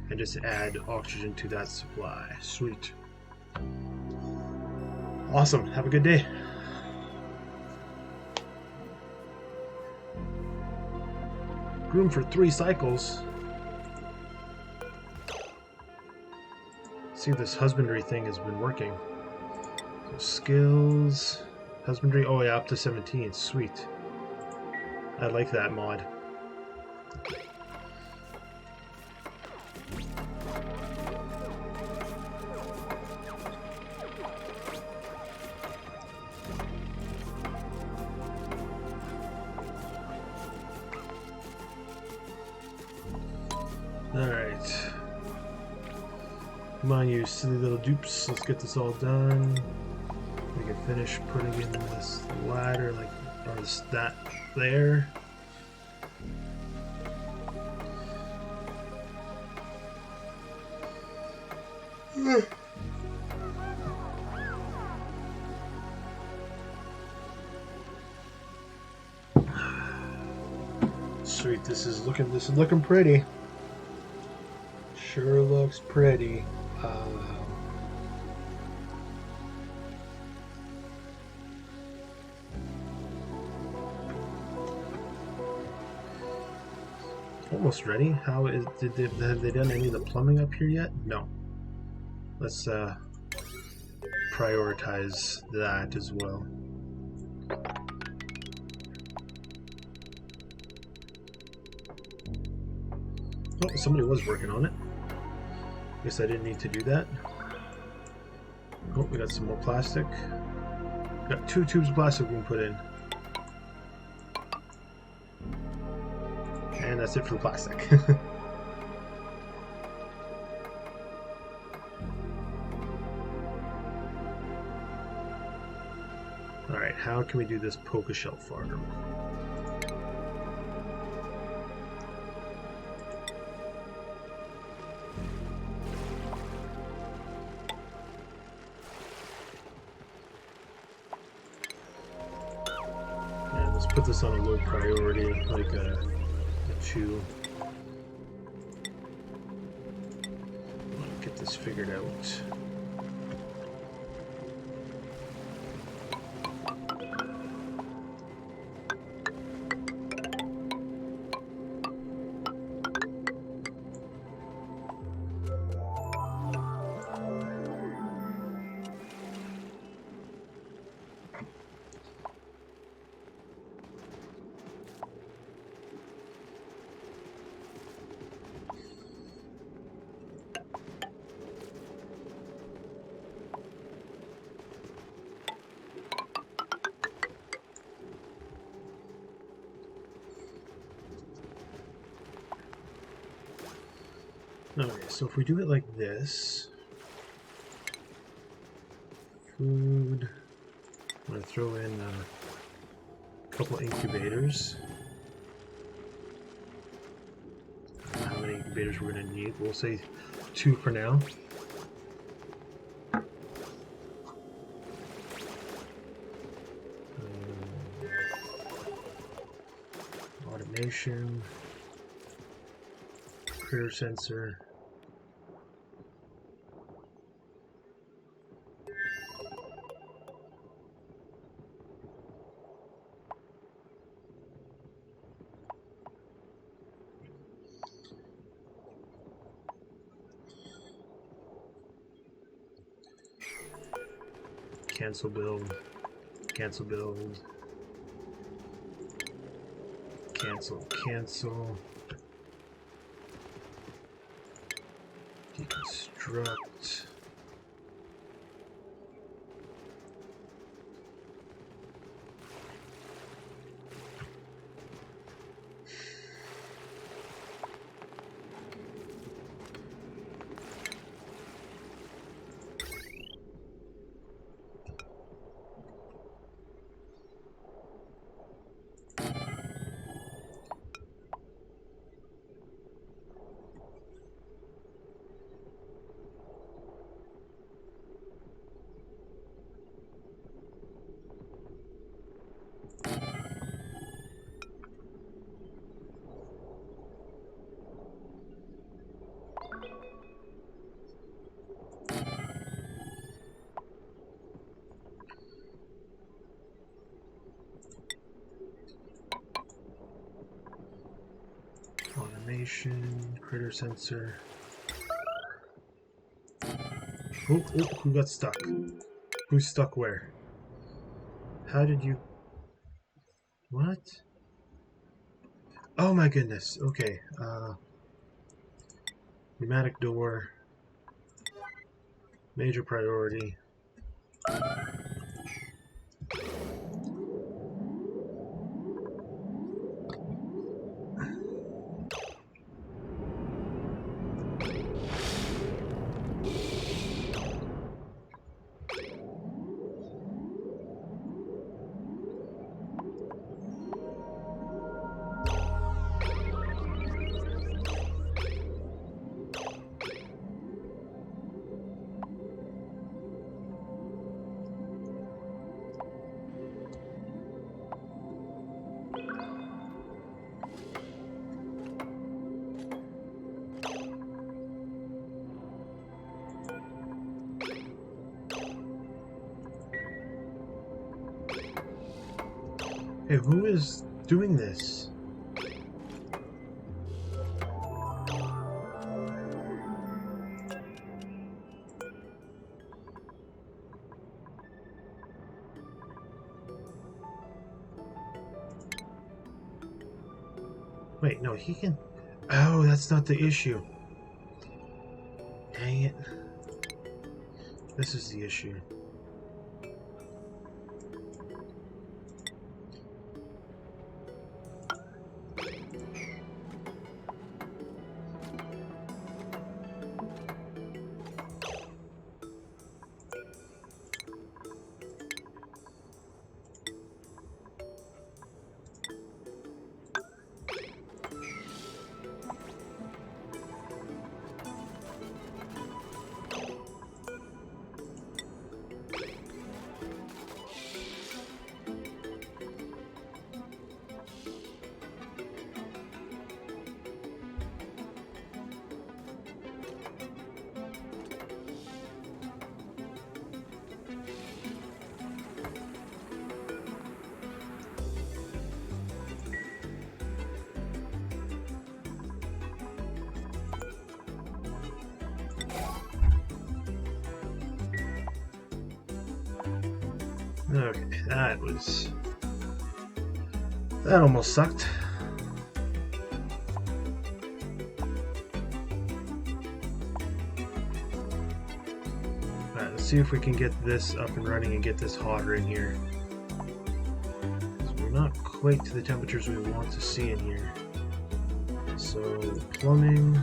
S1: and just add oxygen to that supply. Sweet. Awesome. Have a good day. Room for 3 cycles. See, this husbandry thing has been working. So skills, husbandry. Oh yeah, up to 17. Sweet. I like that mod. Alright. Come on, you silly little dupes. Let's get this all done. We can finish putting in this ladder, like, or this, that there. Sweet, this is looking pretty. Sure looks pretty. Almost ready. How is have they done any of the plumbing up here yet? No. Let's prioritize that as well. Oh, somebody was working on it. Guess I didn't need to do that. Oh, we got some more plastic. Got 2 tubes of plastic we can put in. And that's it for the plastic. Alright, how can we do this poker shell farm? And let's put this on a low priority, like a 2. Get this figured out. Okay, so if we do it like this, food, I'm going to throw in couple incubators. How many incubators we're going to need? We'll say 2 for now. Automation, critter sensor. Cancel build, cancel build, cancel, deconstruct. Automation, critter sensor. Oh, who got stuck? Who's stuck where? How did you... What? Oh my goodness, okay. Pneumatic door. Major priority. Hey, who is doing this? Wait, no, he can... Oh, that's not the issue. Dang it. This is the issue. Okay, that almost sucked. Alright, let's see if we can get this up and running and get this hotter in here. So we're not quite to the temperatures we want to see in here. So plumbing.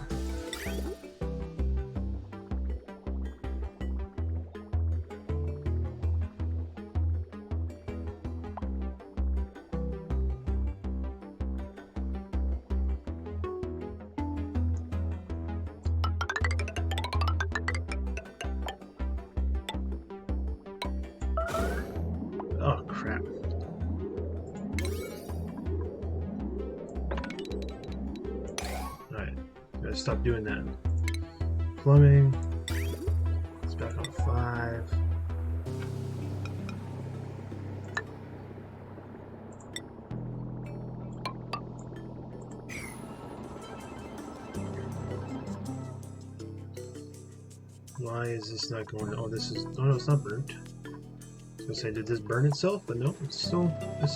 S1: crap. Alright, gotta stop doing that. Plumbing. It's back on 5. Why is this not going? Oh, this is. Oh no, it's not burnt. I was gonna say, did this burn itself? But no, it's still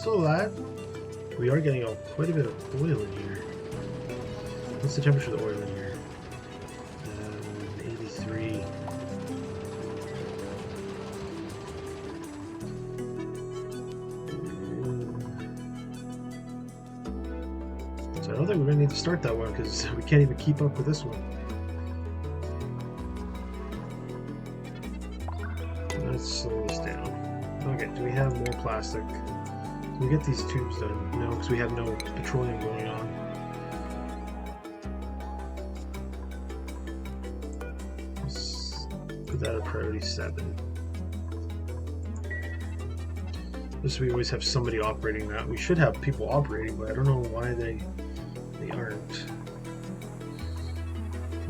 S1: alive. We are getting quite a bit of oil in here. What's the temperature of the oil in here? 83. So I don't think we're gonna need to start that one because we can't even keep up with this one. Let's slow this down. Okay, do we have more plastic? Can we get these tubes done? No, because we have no petroleum going on. Let's put that at priority 7. Just so we always have somebody operating that. We should have people operating, but I don't know why they aren't.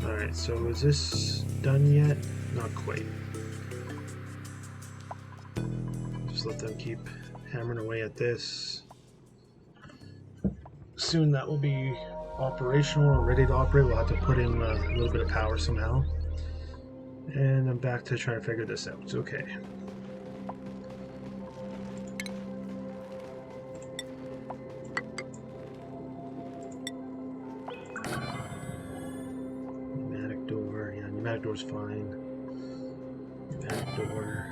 S1: Alright, so is this done yet? Not quite. Just let them keep hammering away at this. Soon that will be operational or ready to operate. We'll have to put in a little bit of power somehow. And I'm back to trying to figure this out. Okay. Pneumatic door. Yeah, pneumatic door's fine. Pneumatic door.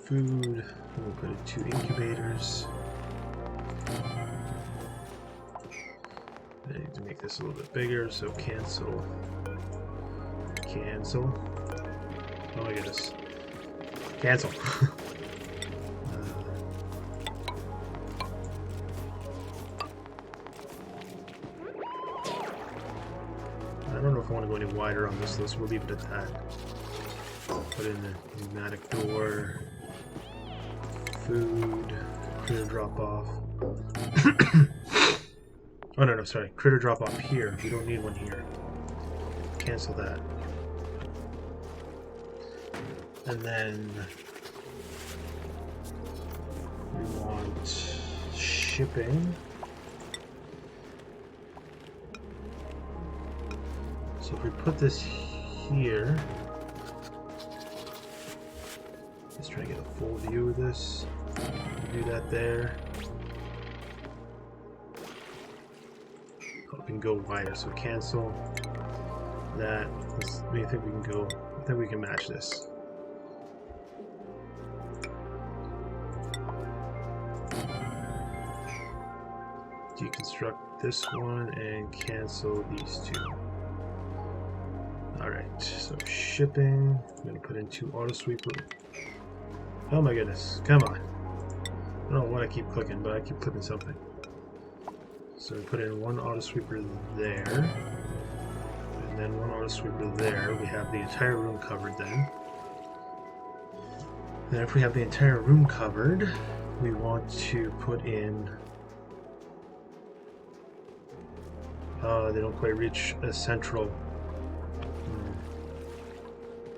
S1: Food, we'll put in 2 incubators. I need to make this a little bit bigger, so cancel. Cancel. Oh my goodness. Cancel. I don't know if I want to go any wider on this list. We'll leave it at that. Put in the pneumatic door. Food, critter drop off. Oh no, sorry, critter drop off here. We don't need one here. Cancel that. And then we want shipping. So if we put this here, let's try to get a full view of this. Do that there. Oh, we can go wider, so cancel that. I think we can go. I think we can match this. Deconstruct this one and cancel these 2. Alright, so shipping. I'm going to put in 2 auto sweeper. Oh my goodness, come on. I don't know what I keep clicking, but I keep clicking something. So we put in 1 auto sweeper there. And then 1 auto sweeper there. We have the entire room covered then. Then if we have the entire room covered, we want to put in... they don't quite reach a central...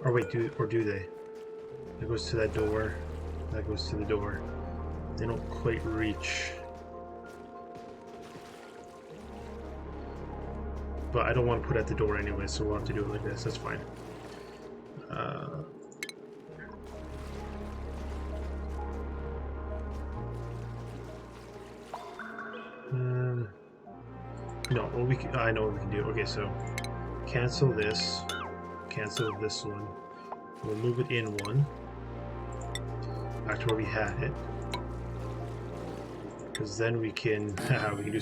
S1: Or wait, do they? That goes to that door. That goes to the door. They don't quite reach. But I don't want to put it at the door anyway, so we'll have to do it like this. That's fine. No, well, I know what we can do. Okay, so cancel this. Cancel this one. We'll move it in 1. Back to where we had it. Because then we can we can do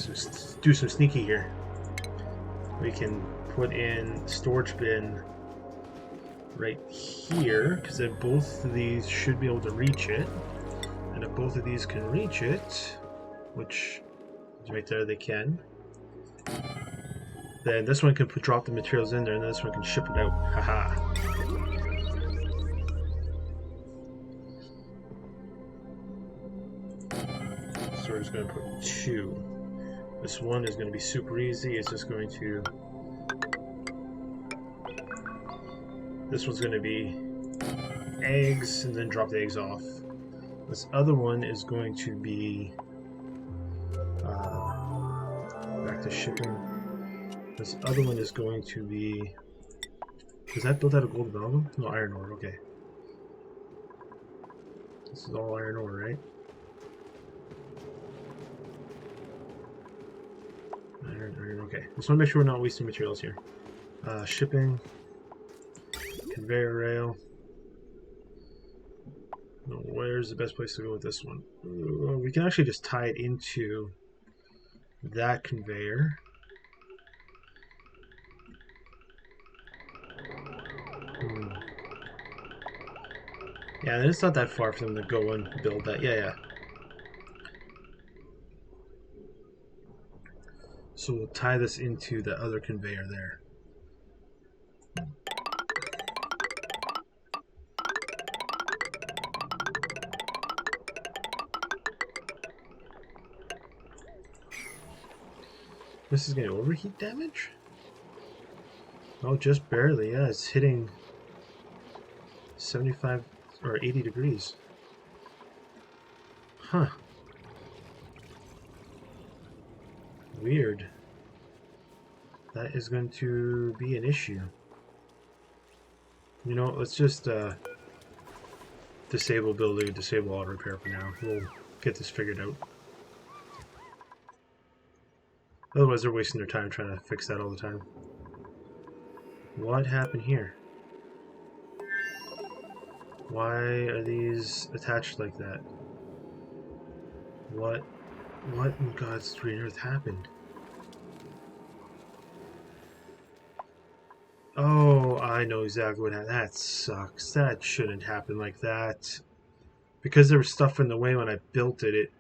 S1: some sneaky here. We can put in storage bin right here, because then both of these should be able to reach it. And if both of these can reach it, which right there they can, Then this one can drop the materials in there, and this one can ship it out. Haha. So we're just going to put 2. This one is going to be super easy. It's just going to... This one's going to be eggs, and then drop the eggs off. This other one is going to be... back to shipping. This other one is going to be... Is that built out of gold amalgam? No, iron ore, okay. This is all iron ore, right? Iron, okay. Just want to make sure we're not wasting materials here. Shipping. Conveyor rail. Where's the best place to go with this one? We can actually just tie it into that conveyor. Yeah, it's not that far for them to go and build that. Yeah. So we'll tie this into the other conveyor there. This is going to overheat damage? Oh, just barely. Yeah, it's hitting 75 or 80 degrees. Huh. Weird. That is going to be an issue. You know, let's just disable building and disable auto repair for now. We'll get this figured out. Otherwise they're wasting their time trying to fix that all the time. What happened here? Why are these attached like that? What in God's green earth happened? Oh, I know exactly what happened. That sucks. That shouldn't happen like that. Because there was stuff in the way when I built it,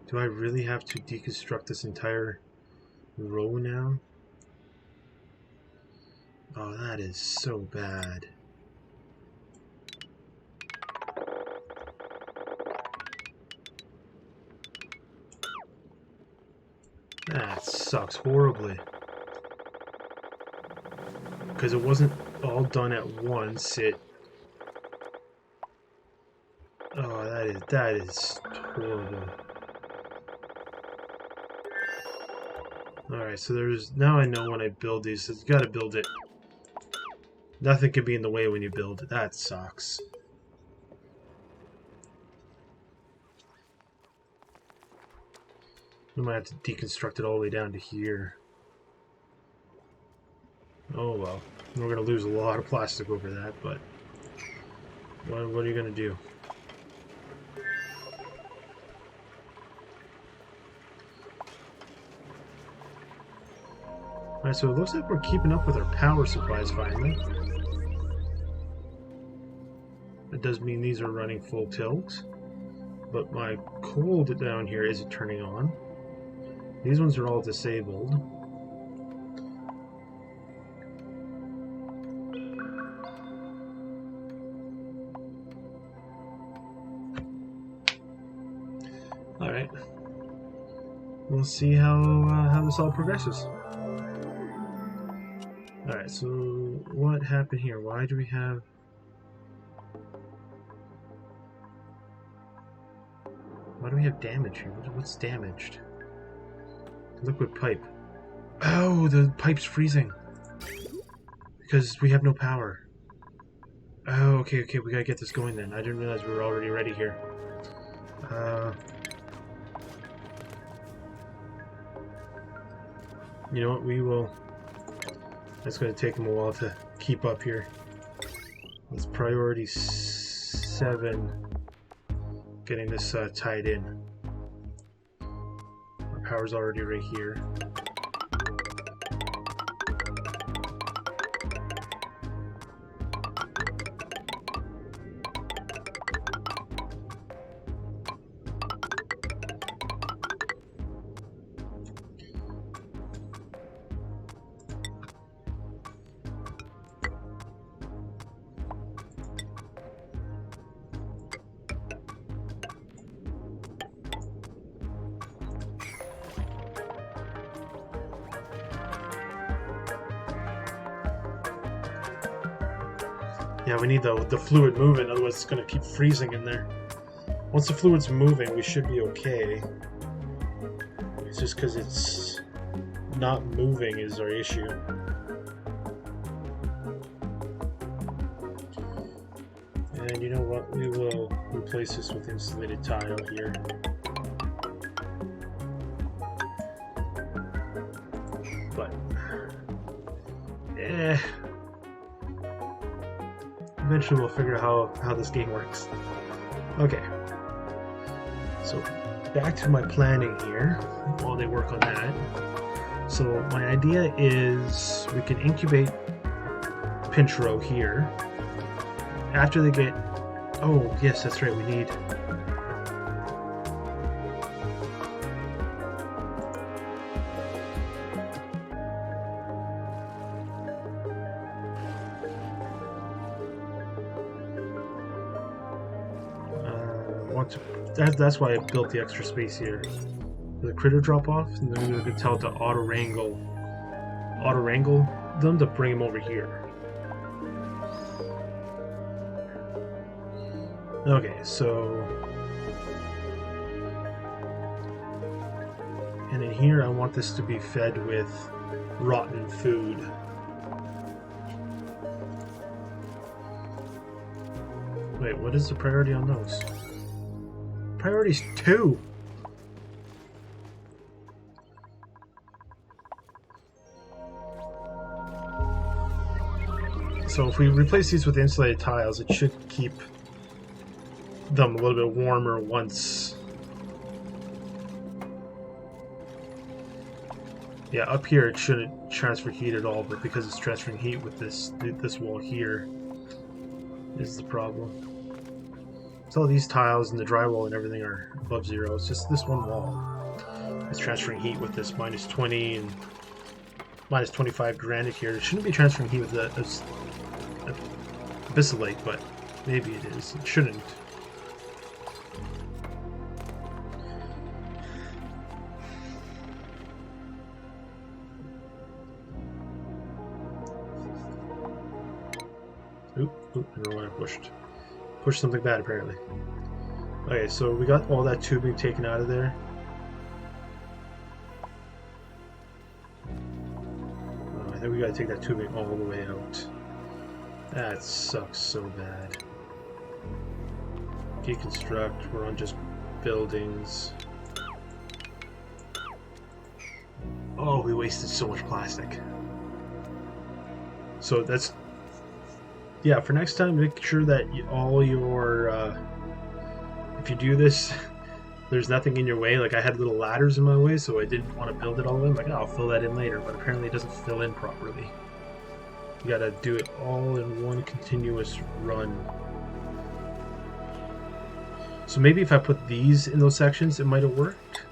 S1: Do I really have to deconstruct this entire row now? Oh, that is so bad. That sucks horribly. Because it wasn't all done at once, Oh, that is horrible. Alright, so now I know when I build these, you gotta build it. Nothing can be in the way when you build it. That sucks. We might have to deconstruct it all the way down to here. Oh well. We're gonna lose a lot of plastic over that, but what are you gonna do? Alright, so it looks like we're keeping up with our power supplies finally. It does mean these are running full tilt, but my coal down here isn't turning on. These ones are all disabled. Alright. We'll see how this all progresses. Alright, so what happened here? Why do we have... Why do we have damage here? What's damaged? Liquid pipe. Oh, the pipe's freezing. Because we have no power. Oh, okay, we gotta get this going then. I didn't realize we were already ready here. You know what, we will... It's going to take them a while to keep up here. It's priority 7, getting this tied in. Our power's already right here. Yeah, we need the fluid moving, otherwise it's going to keep freezing in there. Once the fluid's moving, we should be okay. It's just because it's not moving is our issue. And you know what? We will replace this with insulated tile here. But, eventually we'll figure out how this game works. Okay. So, back to my planning here while they work on that. So, my idea is we can incubate pinch row here. After they get... Oh, yes, that's right, we need... That's why I built the extra space here. The critter drop off, and then we can tell it to auto wrangle them to bring them over here. Okay, so, and in here I want this to be fed with rotten food. Wait, what is the priority on those? Priority's 2. So if we replace these with insulated tiles, it should keep them a little bit warmer once. Yeah, up here it shouldn't transfer heat at all, but because it's transferring heat with this wall here is the problem. So all these tiles and the drywall and everything are above 0. It's just this one wall. It's transferring heat with this minus 20 and minus 25 granite here. It shouldn't be transferring heat with the abyssallite, but maybe it is. It shouldn't. Oop, I don't know what I pushed. Pushed something bad, apparently. Okay, so we got all that tubing taken out of there. I think we gotta take that tubing all the way out. That sucks so bad. Deconstruct, we're on just buildings. Oh, we wasted so much plastic. So that's... Yeah, for next time, make sure that all your, if you do this, there's nothing in your way. Like, I had little ladders in my way, so I didn't want to build it all the way. I'm like, oh, I'll fill that in later, but apparently it doesn't fill in properly. You gotta do it all in one continuous run. So maybe if I put these in those sections, it might have worked.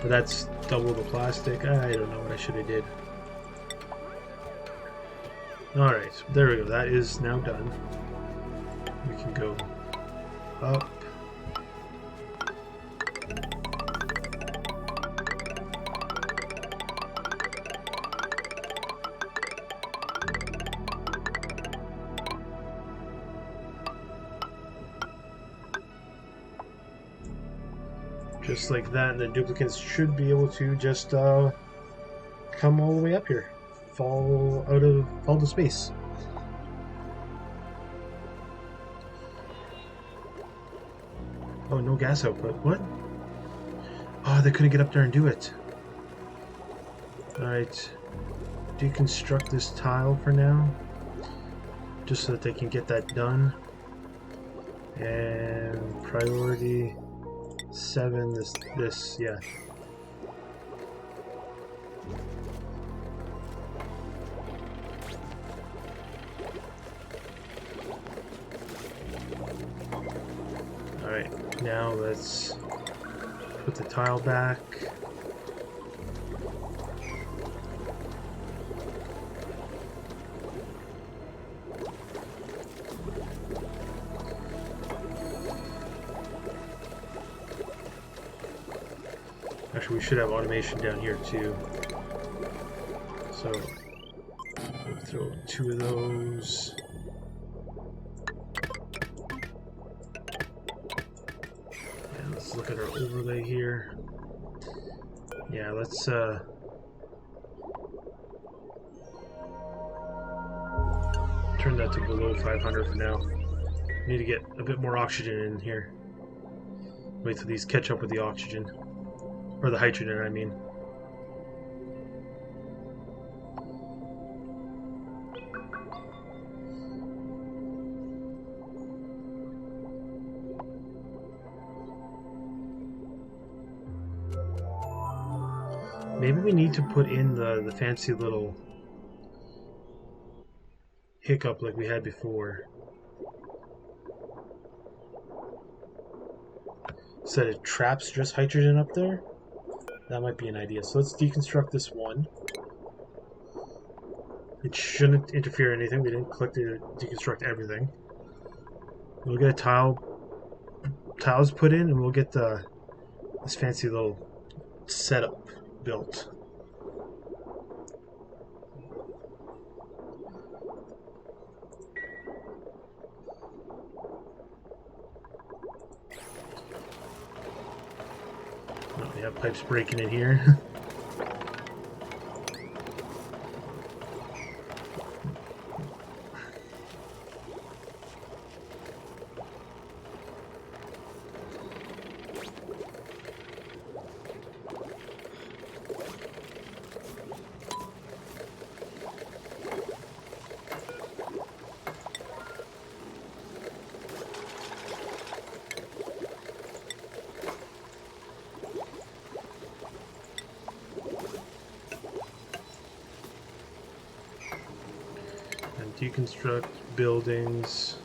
S1: But that's double the plastic. I don't know what I should have did. Alright, there we go. That is now done. We can go up. Just like that, and the duplicates should be able to just come all the way up here. Fall to space. Oh, no gas output. What? Oh, they couldn't get up there and do it. Alright. Deconstruct this tile for now. Just so that they can get that done. And priority 7, this, yeah. Alright, now let's put the tile back. Actually, we should have automation down here too. So, we'll throw 2 of those. overlay here. Yeah, let's turn that to below 500 for now. Need to get a bit more oxygen in here. Wait till these catch up with the oxygen. Or the hydrogen, I mean. Maybe we need to put in the fancy little hiccup like we had before. So that it traps just hydrogen up there? That might be an idea. So let's deconstruct this one. It shouldn't interfere in anything. We didn't click to deconstruct everything. We'll get tiles put in, and we'll get this fancy little setup built. Oh, we have pipes breaking in here. Deconstruct buildings.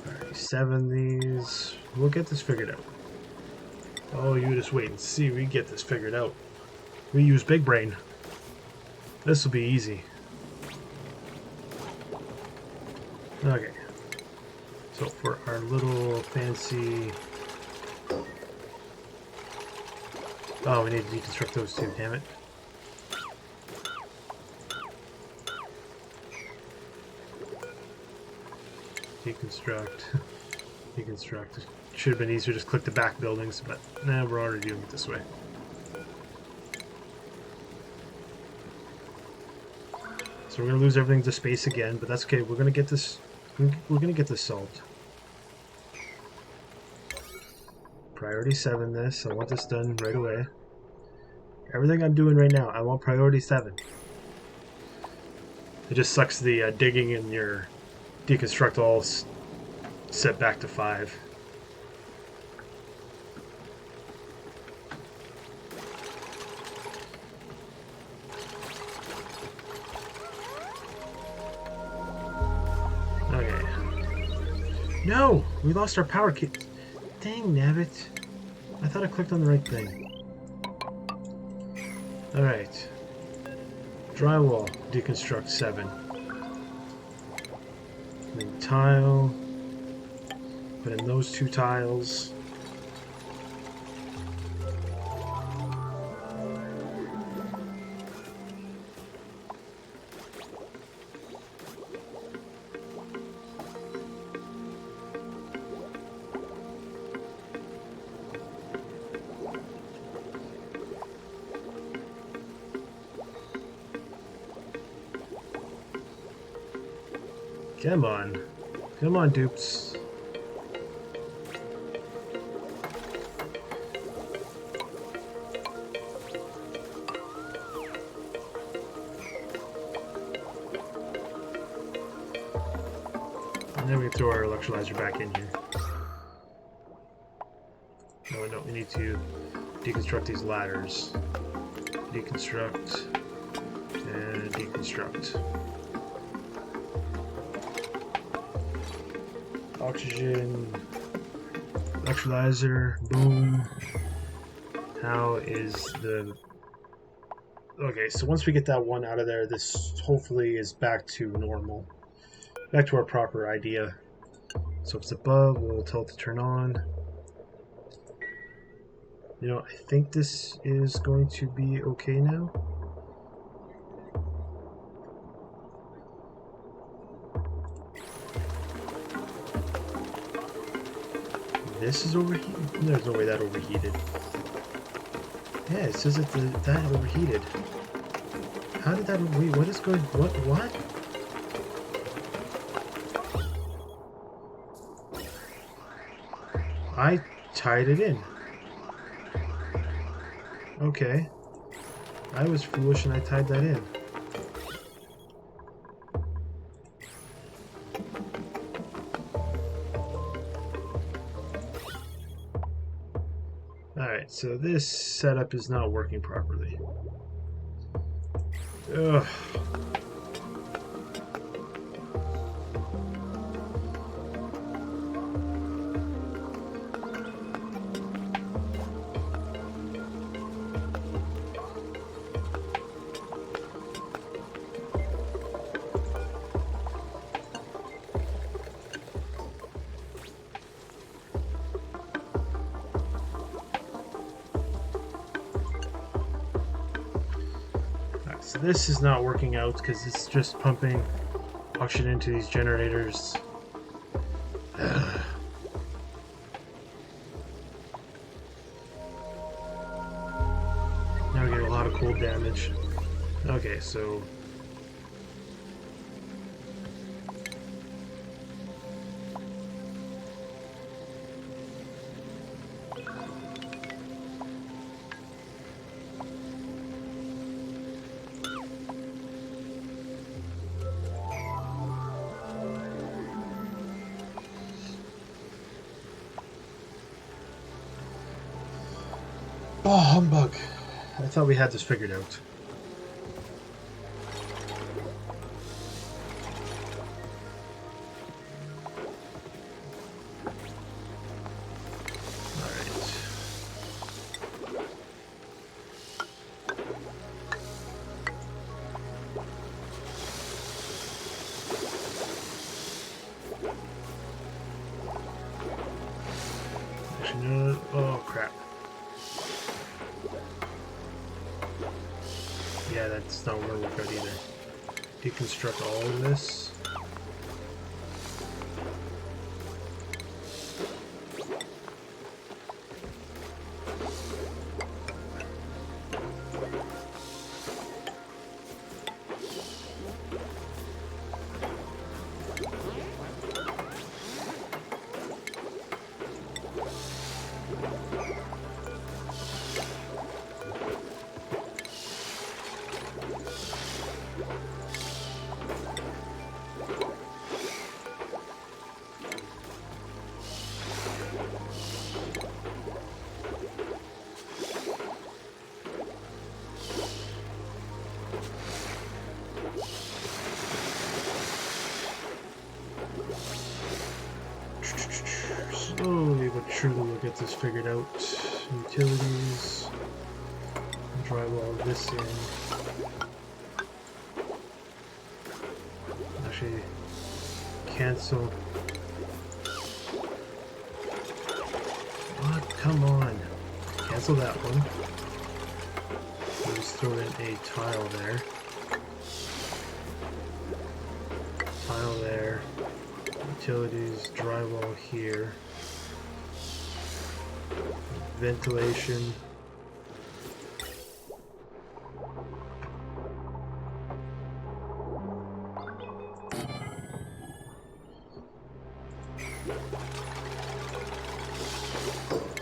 S1: Alright, 7 these. We'll get this figured out. Oh, you just wait and see. We get this figured out. We use big brain. This will be easy. Okay. So for our little fancy... Oh, we need to deconstruct those two, damn it. Deconstruct. Deconstruct. Should have been easier to just click the back buildings, but nah, we're already doing it this way. So we're gonna lose everything to space again, but that's okay. We're gonna get this. We're gonna get this solved. Priority 7. This. I want this done right away. Everything I'm doing right now, I want priority 7. It just sucks the digging and your deconstruct all set back to 5. No! We lost our power kit. Dang, nabbit. I thought I clicked on the right thing. Alright. Drywall. Deconstruct 7. Then tile. Put in those 2 tiles. Come on. Come on, dupes. And then we throw our electrolyzer back in here. No, we need to deconstruct these ladders. Deconstruct and deconstruct. Oxygen, electrolyzer, boom. How is the... Okay, so once we get that one out of there, this hopefully is back to normal. Back to our proper idea. So if it's above, we'll tell it to turn on. You know, I think this is going to be okay now. This is overheated. There's no way that overheated. Yeah, it says that that overheated. How did that? Wait, what is going? What? I tied it in. Okay. I was foolish and I tied that in. Alright, so this setup is not working properly. Ugh. So this is not working out because it's just pumping oxygen into these generators. Now we get a lot of cold damage. Okay, so oh, humbug. I thought we had this figured out. Alright. Oh, crap. Yeah, that's not going to work out either. Deconstruct all of this. Slowly but surely we'll get this figured out. Utilities. Drywall this in. Actually, cancel. What? Come on. Cancel that one. We'll just throw in a tile there. Tile there. Utilities, drywall here. Ventilation.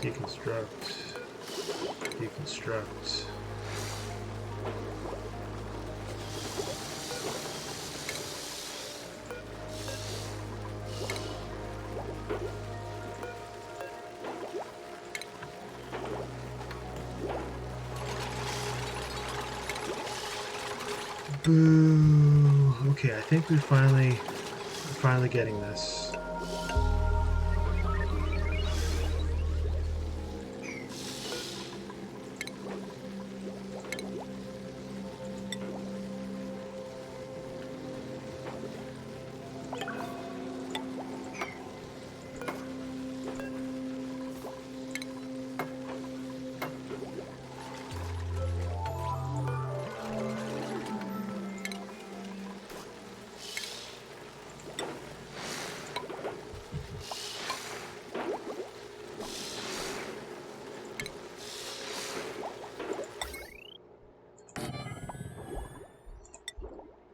S1: Deconstruct. Deconstruct. Boo. Okay, I think we're finally getting this.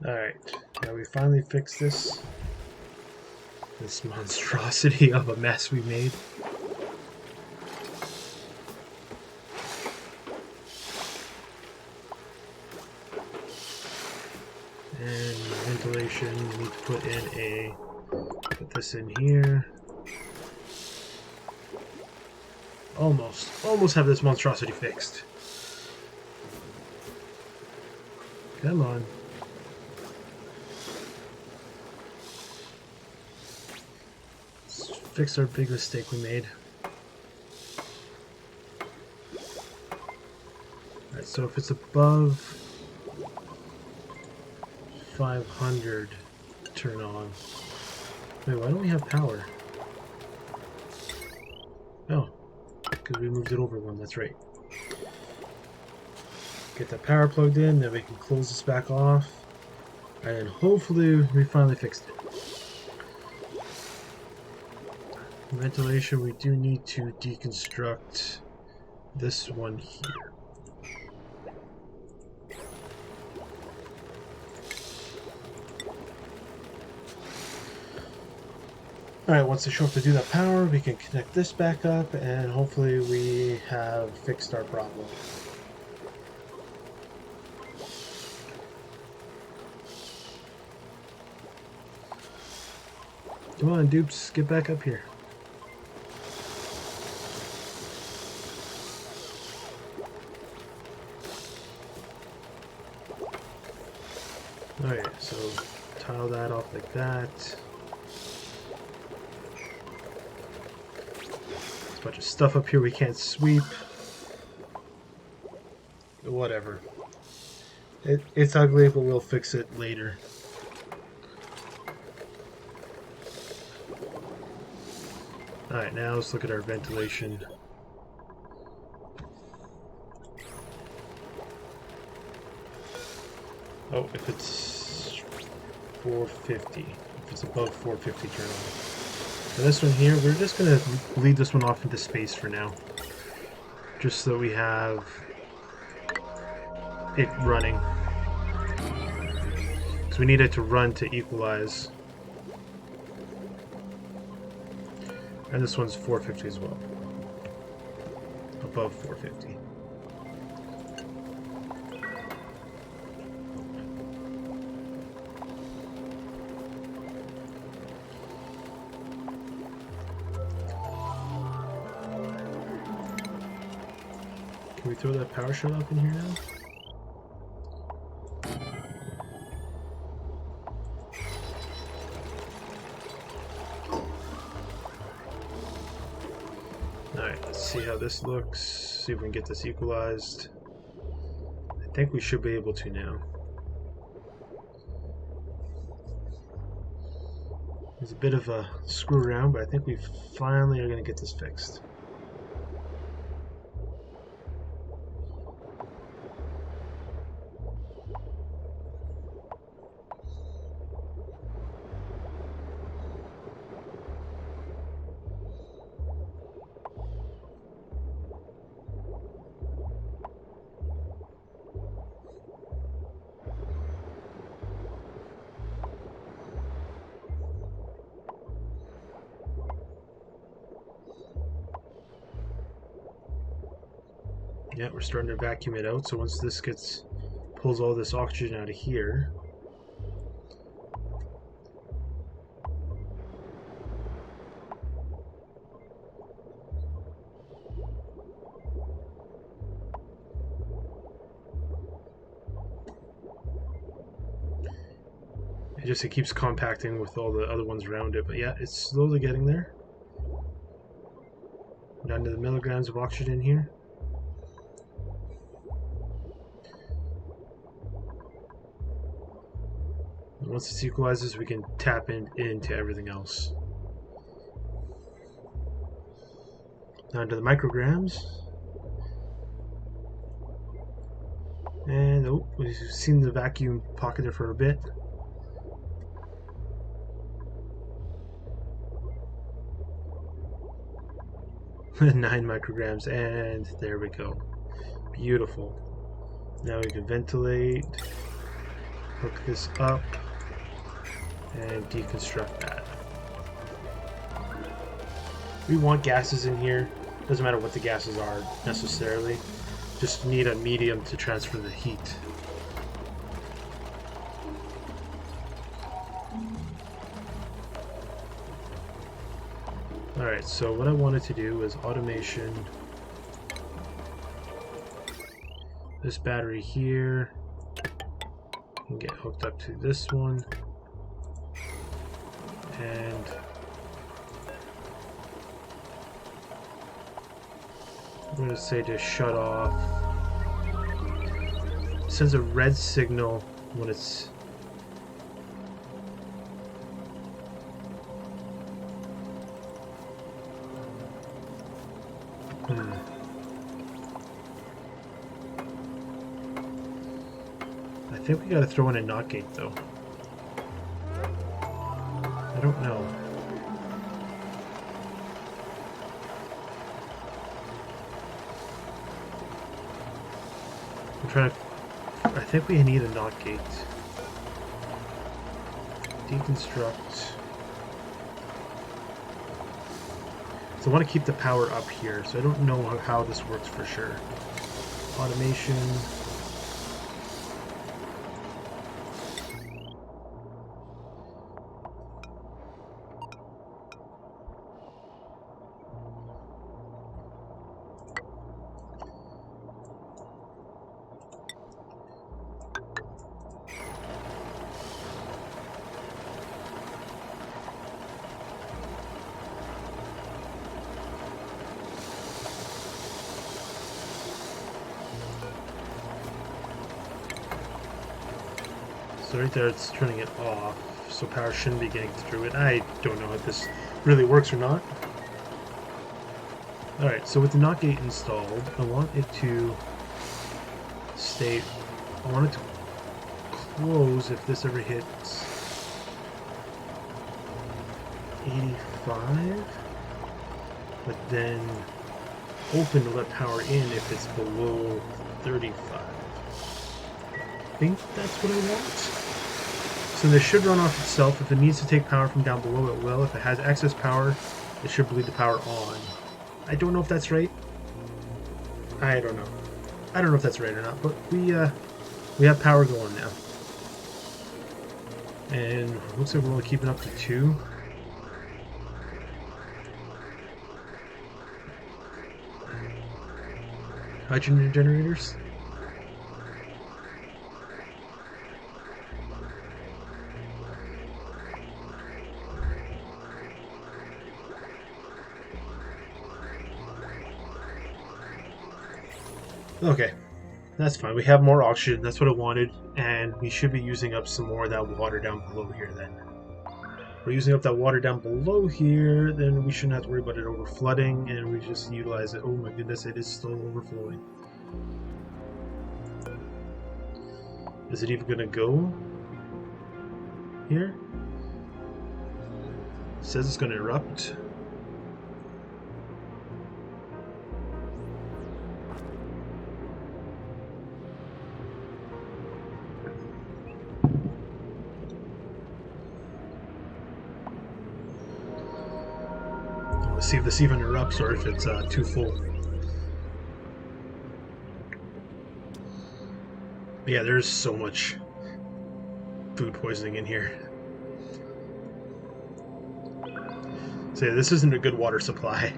S1: Alright, now we finally fixed this monstrosity of a mess we made. And ventilation, we need to put this in here. Almost have this monstrosity fixed. Come on. Let's fix our big mistake we made. Alright, so if it's above 500, turn on. Wait, why don't we have power? Oh, because we moved it over one, that's right. Get that power plugged in, then we can close this back off. And hopefully we finally fixed it. Ventilation, we do need to deconstruct this one here. Alright, once they show up to do that power, we can connect this back up, and hopefully we have fixed our problem. Come on, dupes, get back up here. Alright, so tile that off like that. A bunch of stuff up here we can't sweep. Whatever. It's ugly, but we'll fix it later. Alright, now let's look at our ventilation. Oh, if it's 450. If it's above 450, turn on. For this one here, we're just going to leave this one off into space for now. Just so we have it running. Because we need it to run to equalize. And this one's 450 as well. Above 450. Can we throw that power shell up in here now? Alright, let's see how this looks. See if we can get this equalized. I think we should be able to now. There's a bit of a screw around, but I think we finally are going to get this fixed. Yeah, we're starting to vacuum it out, so once this pulls all this oxygen out of here, it keeps compacting with all the other ones around it, but yeah, it's slowly getting there. Down to the milligrams of oxygen here. Once this equalizes, we can tap into everything else. Down to the micrograms. And oh, we've seen the vacuum pocket there for a bit. Nine micrograms, and there we go. Beautiful. Now we can ventilate. Hook this up and deconstruct that. We want gases in here. Doesn't matter what the gases are necessarily. Just need a medium to transfer the heat. Alright, so what I wanted to do is automation. This battery here can get hooked up to this one. And I'm going to say to shut off. It sends a red signal when it's I think we gotta throw in a NOT gate though. I don't know. I'm trying to. I think we need a NOT gate. Deconstruct. So I want to keep the power up here, so I don't know how this works for sure. Automation. So right there it's turning it off, so power shouldn't be getting through it. I don't know if this really works or not. Alright, so with the NOT gate installed, I want it to stay, I want it to close if this ever hits 85, but then open to let power in if it's below 35. I think that's what I want. So this should run off itself. If it needs to take power from down below, it will. If it has excess power, it should bleed the power on. I don't know if that's right. I don't know. I don't know if that's right or not, but we have power going now. And looks like we're only keeping up to 2. Hydrogen generators. Okay, that's fine. We have more oxygen. That's what I wanted, and we should be using up some more of that water down below here then. If we're using up that water down below here, then we shouldn't have to worry about it over flooding, and we just utilize it. Oh my goodness, it is still overflowing. Is it even gonna go here? It says it's gonna erupt. Let's see if this even erupts or if it's too full. Yeah, there's so much food poisoning in here. So yeah, this isn't a good water supply.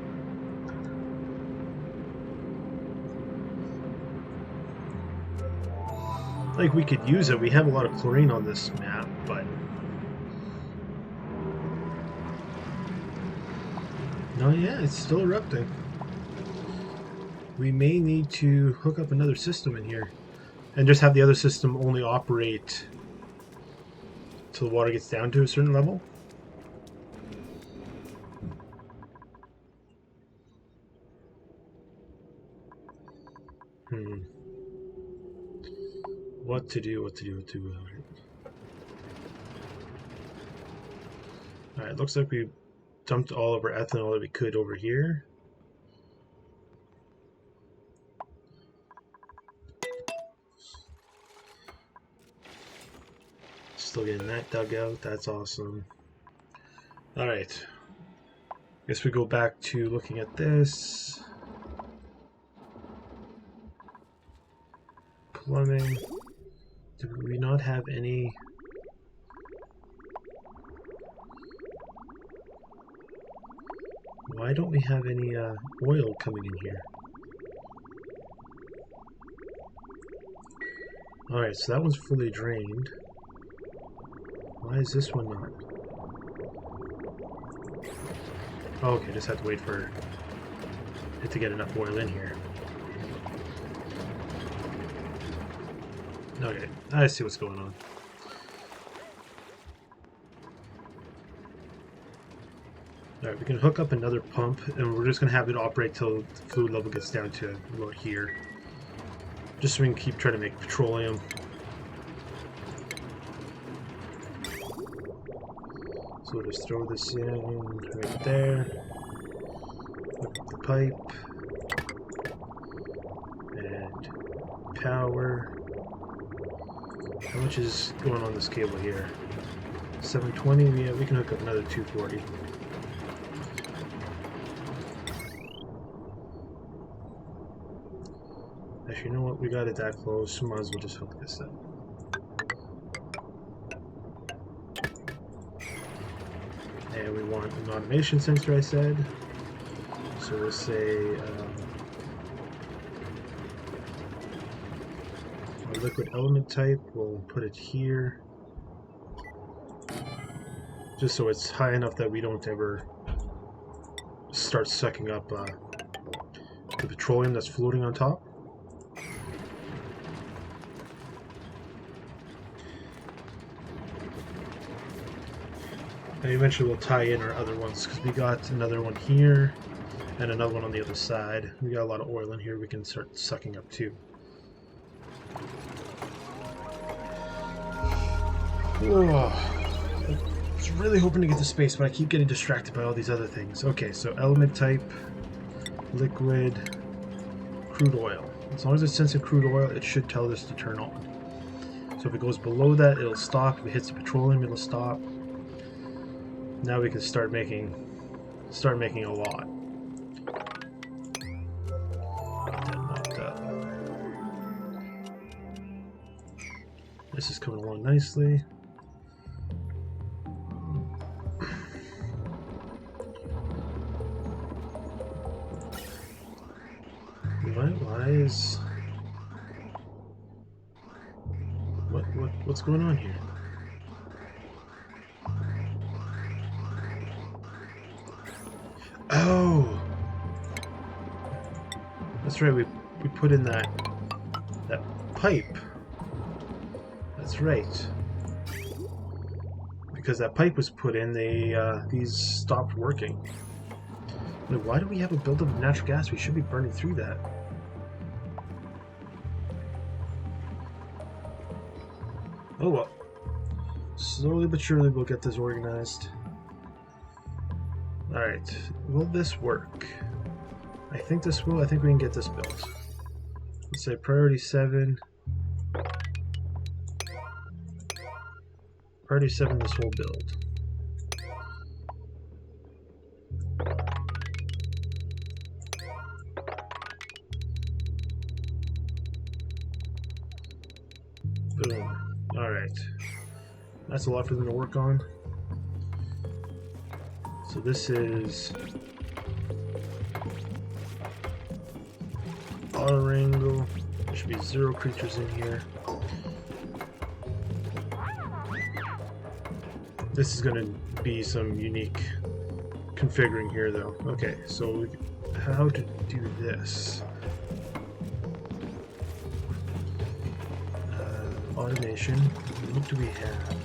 S1: Like, we could use it. We have a lot of chlorine on this map, but no, yeah, it's still erupting. We may need to hook up another system in here and just have the other system only operate till the water gets down to a certain level. What to do. Alright, looks like we dumped all of our ethanol that we could over here. Still getting that dug out. That's awesome. Alright. Guess we go back to looking at this. Plumbing. Do we not have any... Why don't we have any oil coming in here? Alright, so that one's fully drained. Why is this one not? Oh, okay, just have to wait for it to get enough oil in here. Okay, I see what's going on. Alright, we can hook up another pump, and we're just going to have it operate till the fluid level gets down to about here. Just so we can keep trying to make petroleum. So we'll just throw this in right there. Hook up the pipe. And power. How much is going on this cable here? 720? Yeah, we can hook up another 240. Actually, you know what? We got it that close. Might as well just hook this up. And we want an automation sensor, I said. So we'll say our liquid element type. We'll put it here. Just so it's high enough that we don't ever start sucking up the petroleum that's floating on top. And eventually we'll tie in our other ones, because we got another one here and another one on the other side. We got a lot of oil in here we can start sucking up too. Whoa. I was really hoping to get to space, but I keep getting distracted by all these other things. Okay, so element type, liquid, crude oil. As long as it's sensing crude oil, it should tell this to turn on. So if it goes below that, it'll stop. If it hits the petroleum, it'll stop. Now we can start making a lot. This is coming along nicely. Why is what's going on here? Oh, that's right. We put in that pipe. That's right. Because that pipe was put in, these stopped working. Like, why do we have a buildup of natural gas? We should be burning through that. Oh well. Slowly but surely we'll get this organized. Alright, will this work? I think this will. I think we can get this built. Let's say priority 7. Priority 7 this whole build. Boom. Alright. That's a lot for them to work on. So this is auto wrangle. There should be 0 creatures in here. This is going to be some unique configuring here though. Okay, so how to do this? Automation. What do we have?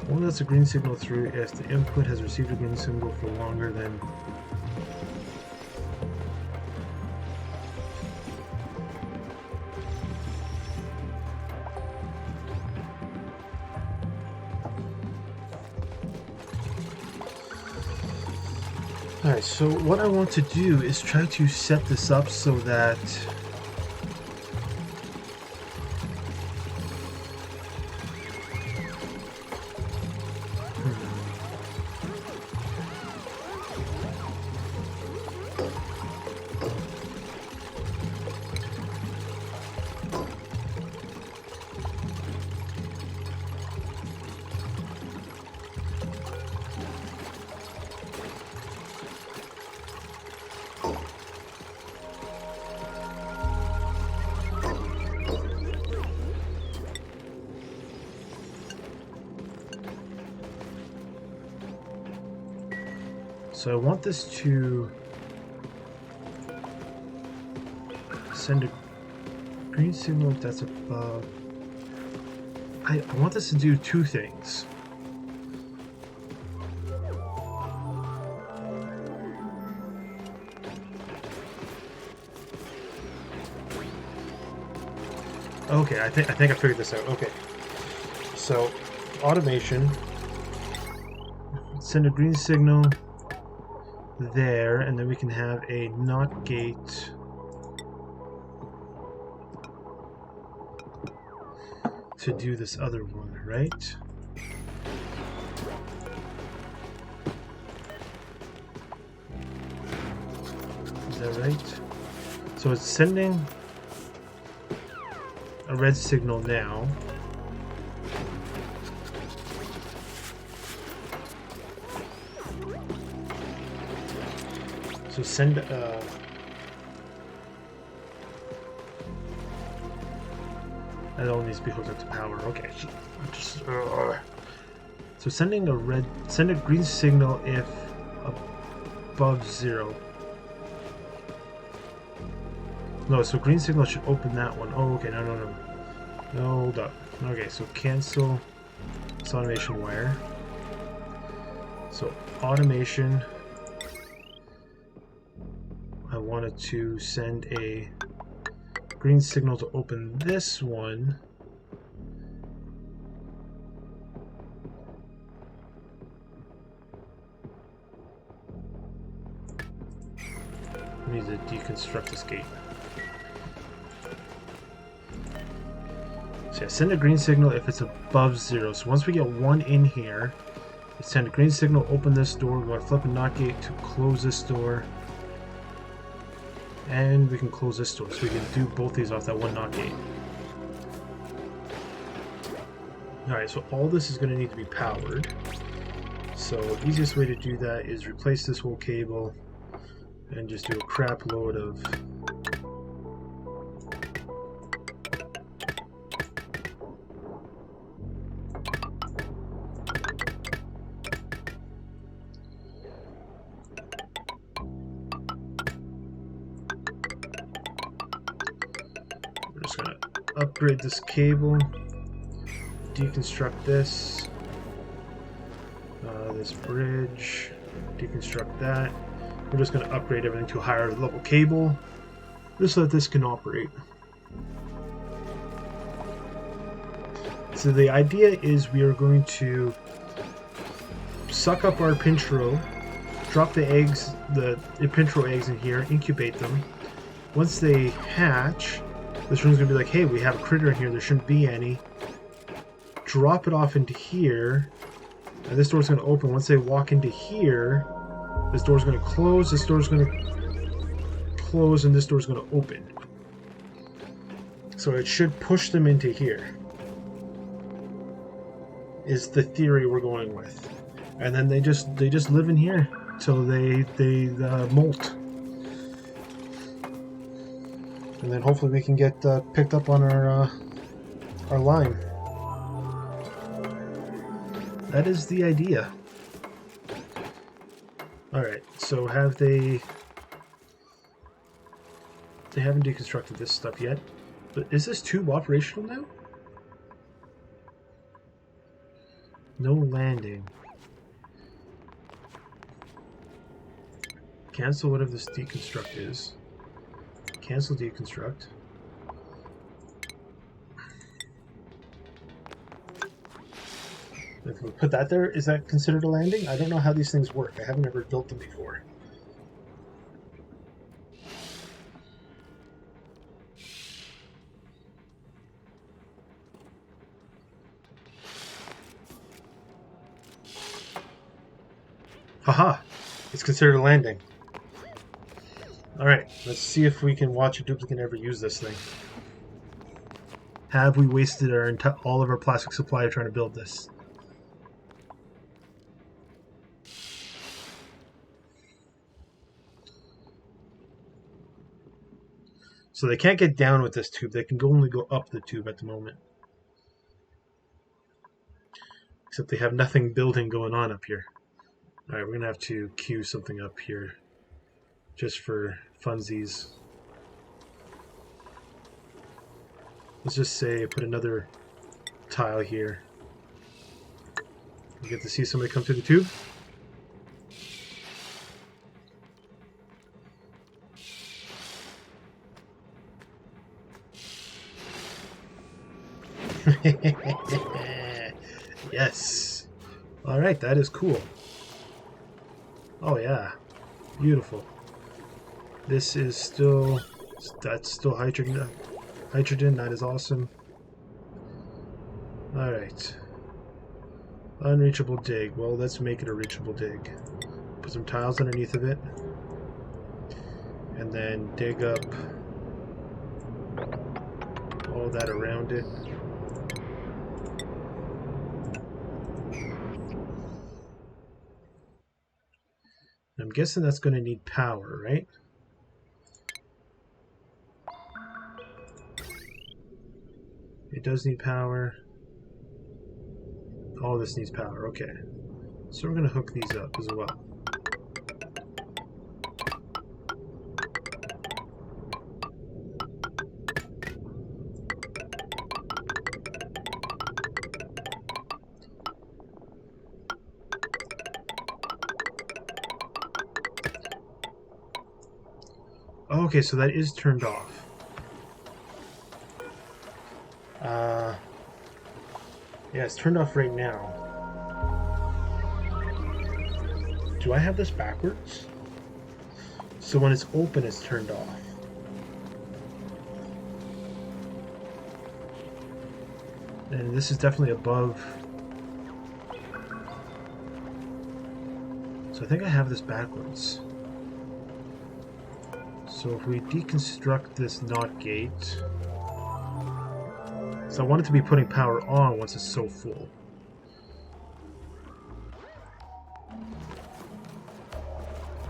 S1: Well, that's a green signal through if the input has received a green symbol for longer than Alright, so what I want to do is try to set this up so that so I want this to send a green signal if that's above. I want this to do two things. Okay, I think I figured this out. Okay, so automation, send a green signal there, and then we can have a NOT gate to do this other one, right? Is that right? So it's sending a red signal now. So send that all needs to be hooked up to power. Okay. So send a green signal if above 0. No, so green signal should open that one. Oh, okay, no, hold up. Okay, so cancel this automation wire. So automation, I wanted to send a green signal to open this one. We need to deconstruct this gate. So yeah, send a green signal if it's above 0. So once we get 1 in here, we send a green signal, open this door. We're going to flip a NOT gate to close this door. And we can close this door, so we can do both these off that one NOT gate. Alright, so all this is going to need to be powered. So the easiest way to do that is replace this whole cable and just do a crap load of upgrade this cable, deconstruct this, this bridge, deconstruct that. We're just going to upgrade everything to a higher level cable, just so that this can operate. So the idea is we are going to suck up our pinchero, drop the eggs, the pinchero eggs in here, incubate them. Once they hatch, this room's going to be like, hey, we have a critter in here, there shouldn't be any. Drop it off into here, and this door's going to open. Once they walk into here, this door's going to close, this door's going to close, and this door's going to open. So it should push them into here, is the theory we're going with. And then they just live in here till they molt. And then hopefully we can get picked up on our line. That is the idea. Alright, so they haven't deconstructed this stuff yet. But is this tube operational now? No landing. Cancel whatever this deconstruct is. Cancel deconstruct. If we put that there, is that considered a landing? I don't know how these things work. I haven't ever built them before. Haha! It's considered a landing. Alright, let's see if we can watch a duplicate ever use this thing. Have we wasted all of our plastic supply trying to build this? So they can't get down with this tube. They can only go up the tube at the moment. Except they have nothing building going on up here. Alright, we're going to have to queue something up here. Just for funsies. Let's just say put another tile here. You get to see somebody come through the tube. Yes. Alright, that is cool. Oh yeah. Beautiful. This is still... That's still hydrogen. Hydrogen, that is awesome. Alright. Unreachable dig. Well, let's make it a reachable dig. Put some tiles underneath of it. And then dig up all that around it. I'm guessing that's going to need power, right? It does need power. All this needs power, okay. So we're going to hook these up as well. Okay, so that is turned off. Yeah, it's turned off right now. Do I have this backwards? So when it's open, it's turned off. And this is definitely above. So I think I have this backwards. So if we deconstruct this NOT gate... So I want it to be putting power on once it's so full.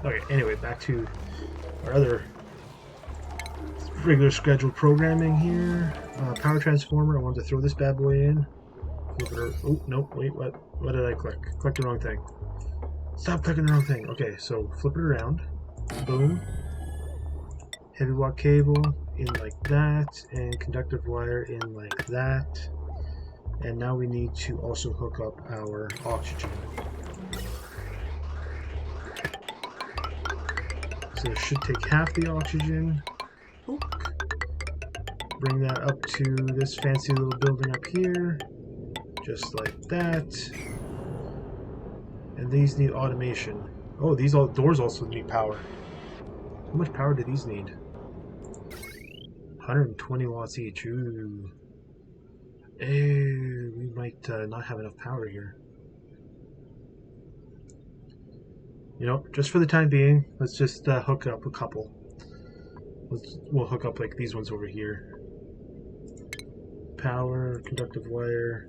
S1: Okay, anyway, back to our other regular scheduled programming here. Power transformer, I wanted to throw this bad boy in. Oh, no, wait, what did I click? Clicked the wrong thing. Stop clicking the wrong thing. Okay, so flip it around. Boom. Heavy watt cable in like that, and conductive wire in like that. And now we need to also hook up our oxygen. So it should take half the oxygen. Bring that up to this fancy little building up here. Just like that. And these need automation. Oh, these doors also need power. How much power do these need? 120 watts each. Ooh. We might not have enough power here. You know, just for the time being, let's just hook up a couple. We'll hook up like these ones over here. Power, conductive wire.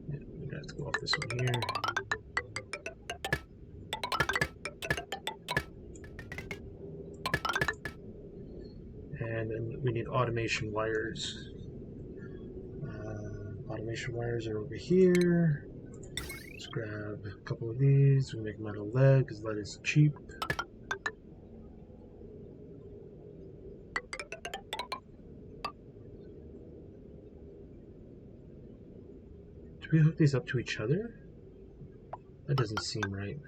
S1: Yeah, we have to go off this one here. And then we need automation wires. Automation wires are over here. Let's grab a couple of these. We make metal lead because lead is cheap. Do we hook these up to each other? That doesn't seem right.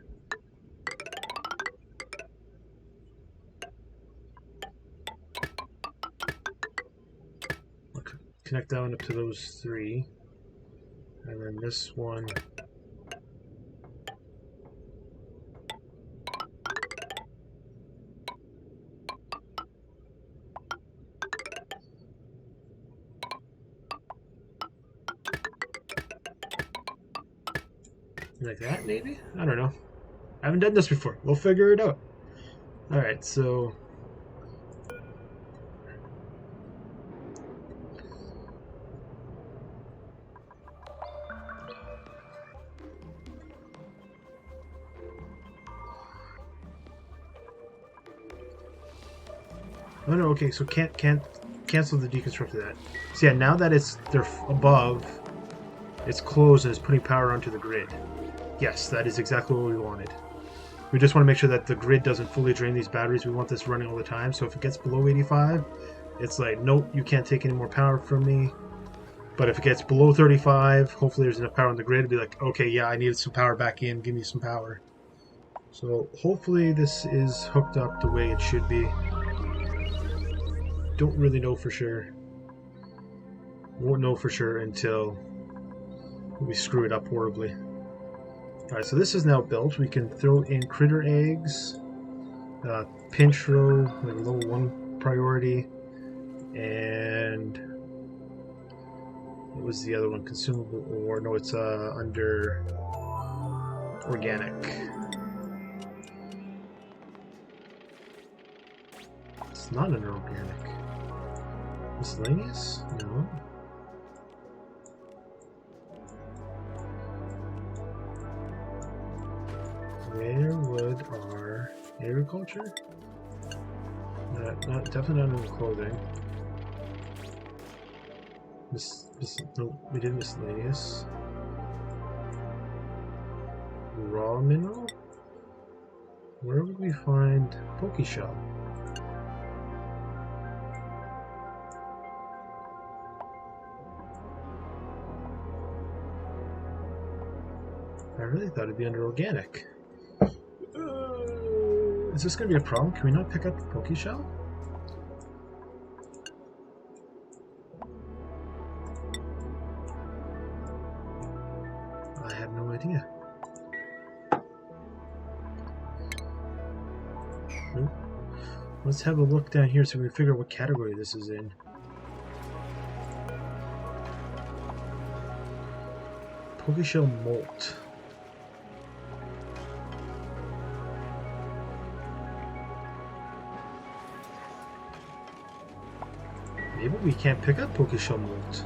S1: Okay. Connect that one up to those three. And then this one. Like that, maybe? I don't know. I haven't done this before. We'll figure it out. Alright, so... Oh no, okay, so can't cancel the deconstruct of that. So yeah, now that they're above, it's closed and it's putting power onto the grid. Yes, that is exactly what we wanted. We just want to make sure that the grid doesn't fully drain these batteries. We want this running all the time, so if it gets below 85, it's like, nope, you can't take any more power from me. But if it gets below 35, hopefully there's enough power on the grid to be like, okay, yeah, I needed some power back in, give me some power. So hopefully this is hooked up the way it should be. Don't really know for sure. Won't know for sure until we screw it up horribly. Alright, so this is now built. We can throw in critter eggs, pinch row, like level 1 priority, and what was the other one? Consumable ore. No, it's under organic. It's not under organic. Miscellaneous? No. Where would our agriculture? Definitely not in the clothing. No, we did miscellaneous. Raw mineral? Where would we find Pokeshell? I really thought it'd be under organic. Is this going to be a problem? Can we not pick up the Pokeshell? I have no idea. Nope. Let's have a look down here so we can figure out what category this is in. Pokeshell molt. Maybe we can't pick up Pokeshell molt.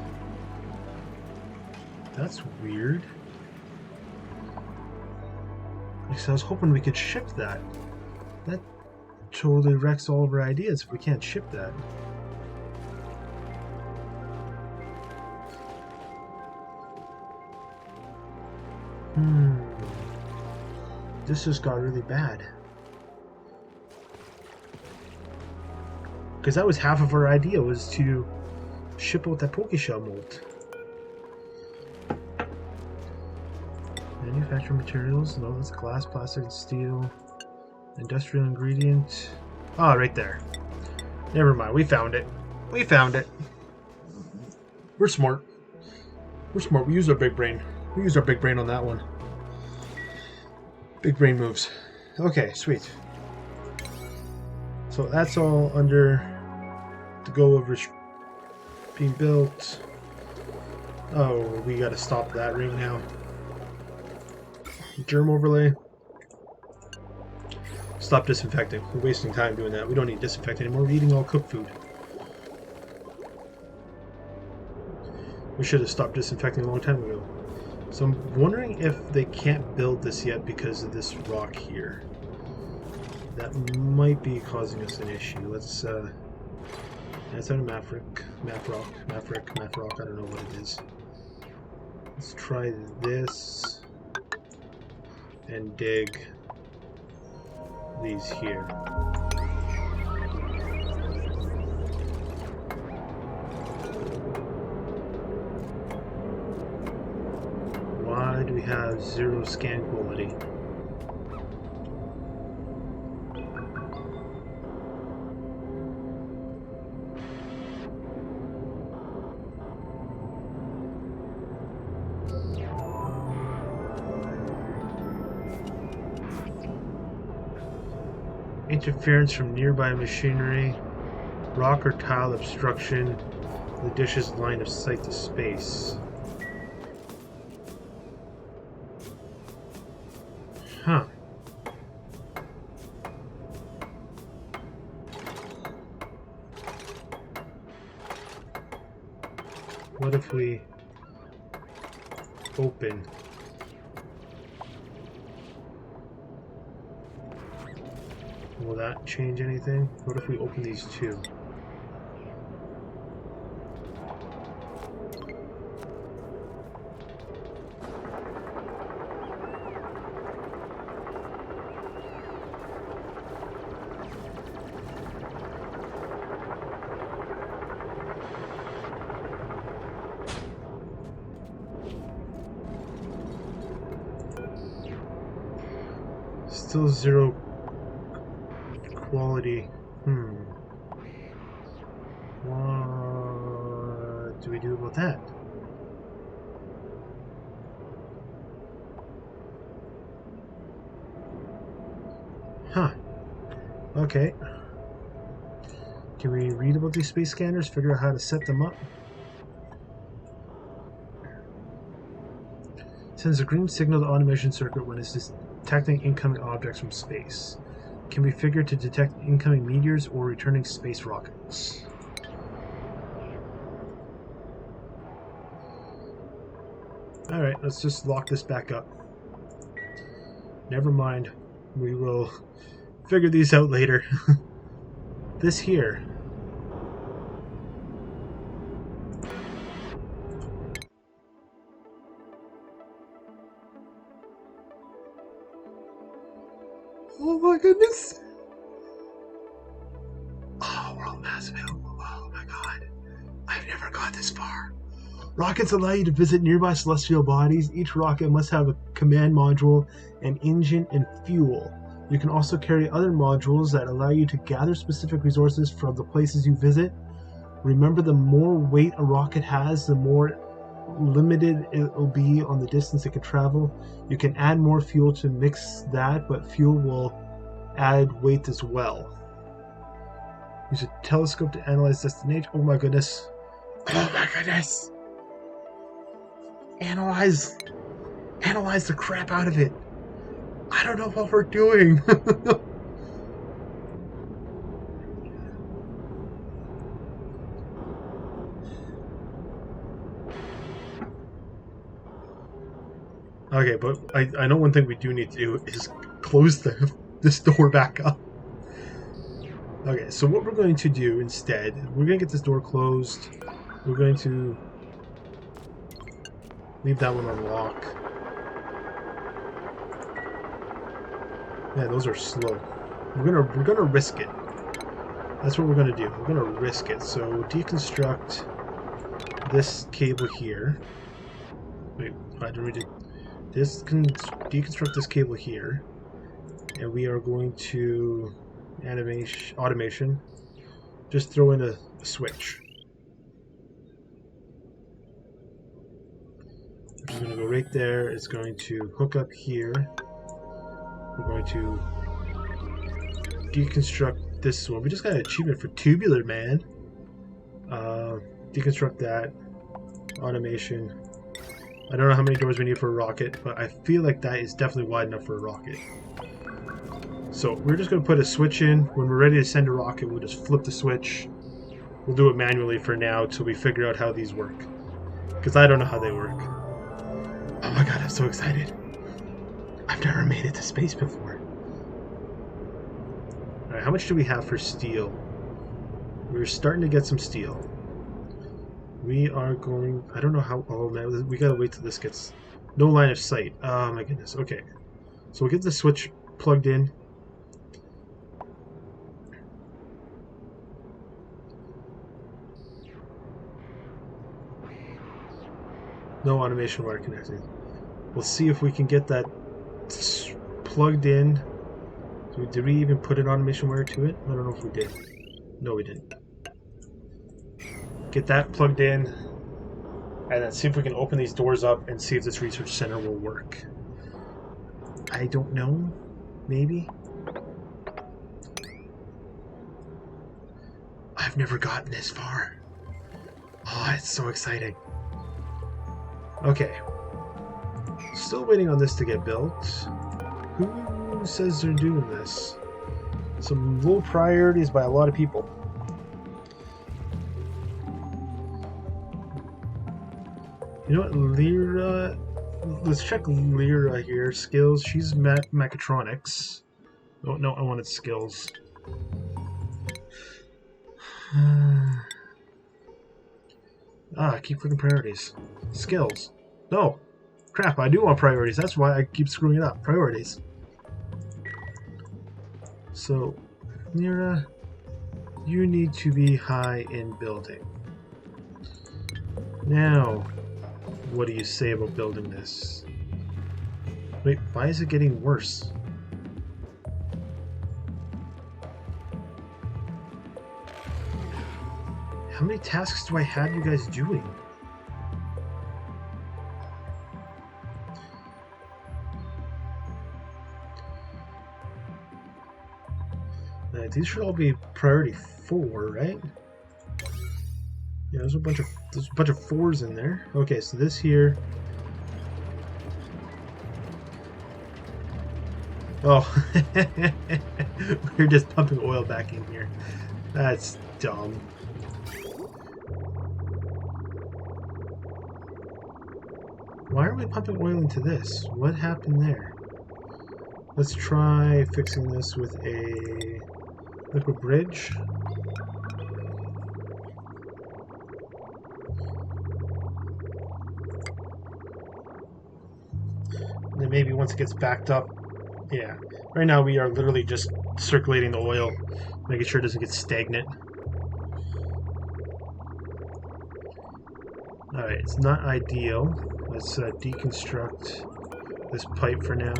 S1: That's weird. Because I was hoping we could ship that. That totally wrecks all of our ideas if we can't ship that. This just got really bad. Because that was half of our idea, was to ship out that Pokeshell mold. Manufacture materials, no, that's glass, plastic, and steel. Industrial ingredient. Ah, right there. Never mind, we found it. We found it. We're smart. We're smart, we used our big brain. We used our big brain on that one. Big brain moves. Okay, sweet. So that's all under the go of being built. Oh, we gotta stop that right now. Germ overlay. Stop disinfecting. We're wasting time doing that. We don't need to disinfect anymore. We're eating all cooked food. We should have stopped disinfecting a long time ago. So I'm wondering if they can't build this yet because of this rock here. That might be causing us an issue. Let's that's out of Maverick, Mavrock, I don't know what it is. Let's try this and dig these here. Why do we have 0 scan quality? Interference from nearby machinery, rock or tile obstruction, the dish's line of sight to space. What if we open? Will that change anything? What if we open these two? Still zero quality. What do we do about that? Huh. Okay. Can we read about these space scanners? Figure out how to set them up? Sends a green signal to automation circuit when it's detecting incoming objects from space. Can be figured to detect incoming meteors or returning space rockets. Alright, let's just lock this back up. Never mind. We will figure these out later. This here. Oh my goodness! Oh, world mass available. Oh my god. I've never got this far. Rockets allow you to visit nearby celestial bodies. Each rocket must have a command module, an engine, and fuel. You can also carry other modules that allow you to gather specific resources from the places you visit. Remember, the more weight a rocket has, the more limited it will be on the distance it can travel. You can add more fuel to mix that, but fuel will add weight as well. Use a telescope to analyze destination. Oh my goodness. Oh my goodness. Analyze the crap out of it. I don't know what we're doing. Okay, but I know one thing we do need to do is close this door back up. Okay, so what we're going to do instead, we're going to get this door closed. We're going to leave that one unlocked. Yeah, those are slow. We're gonna risk it. That's what we're gonna do. We're gonna risk it. So deconstruct this cable here. Wait, I didn't read it. This can deconstruct this cable here, and we are going to automation. Just throw in a switch. It's going to go right there. It's going to hook up here. We're going to deconstruct this one. We just got an achievement for tubular, man. Deconstruct that. Automation. I don't know how many doors we need for a rocket, but I feel like that is definitely wide enough for a rocket. So we're just going to put a switch in. When we're ready to send a rocket, we'll just flip the switch. We'll do it manually for now till we figure out how these work. Because I don't know how they work. Oh my god, I'm so excited. I've never made it to space before. Alright, how much do we have for steel? We're starting to get some steel. We are going... I don't know how... Oh man, we gotta wait till this gets... No line of sight. Oh my goodness. Okay. So we'll get the switch plugged in. No automation wire connected. We'll see if we can get that plugged in. Did we even put an automation wire to it? I don't know if we did. No, we didn't. Get that plugged in, and then see if we can open these doors up and see if this research center will work. I don't know. Maybe. I've never gotten this far. Oh, it's so exciting. Okay. Still waiting on this to get built. Who says they're doing this? Some low priorities by a lot of people. You know what, Lyra? Let's check Lyra here. Skills. She's mechatronics. Oh no, I wanted skills. I keep clicking priorities. Skills. No. Crap, I do want priorities. That's why I keep screwing it up. Priorities. So, Lyra, you need to be high in building. Now, what do you say about building this? Wait, why is it getting worse? How many tasks do I have you guys doing? These should all be priority 4, right? Yeah, there's a bunch of 4s in there. Okay, so this here. Oh, we're just pumping oil back in here. That's dumb. Why are we pumping oil into this? What happened there? Let's try fixing this with a liquid bridge. And then maybe once it gets backed up, yeah. Right now we are literally just circulating the oil, making sure it doesn't get stagnant. Alright, it's not ideal. Let's deconstruct this pipe for now.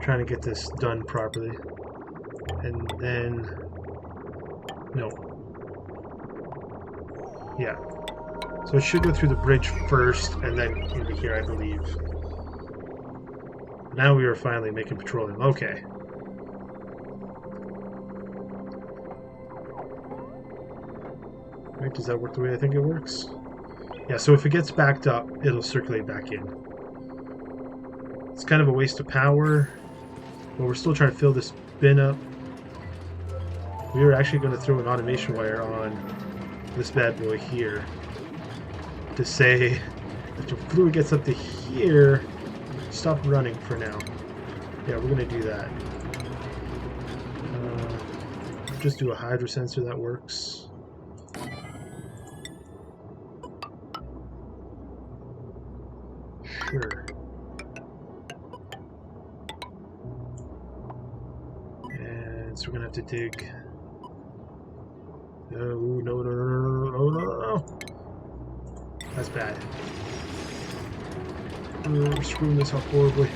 S1: Trying to get this done properly. And then... no. Yeah. So it should go through the bridge first, and then into here, I believe. Now we are finally making petroleum. Okay. Right, does that work the way I think it works? Yeah, so if it gets backed up, it'll circulate back in. It's kind of a waste of power, but we're still trying to fill this bin up. We were actually going to throw an automation wire on this bad boy here to say if the fluid gets up to here, stop running for now. Yeah, we're going to do that. Just do a hydro sensor, that works. Sure. And so we're gonna have to dig. Oh no no no no no no no! That's bad. We're screwing this up horribly.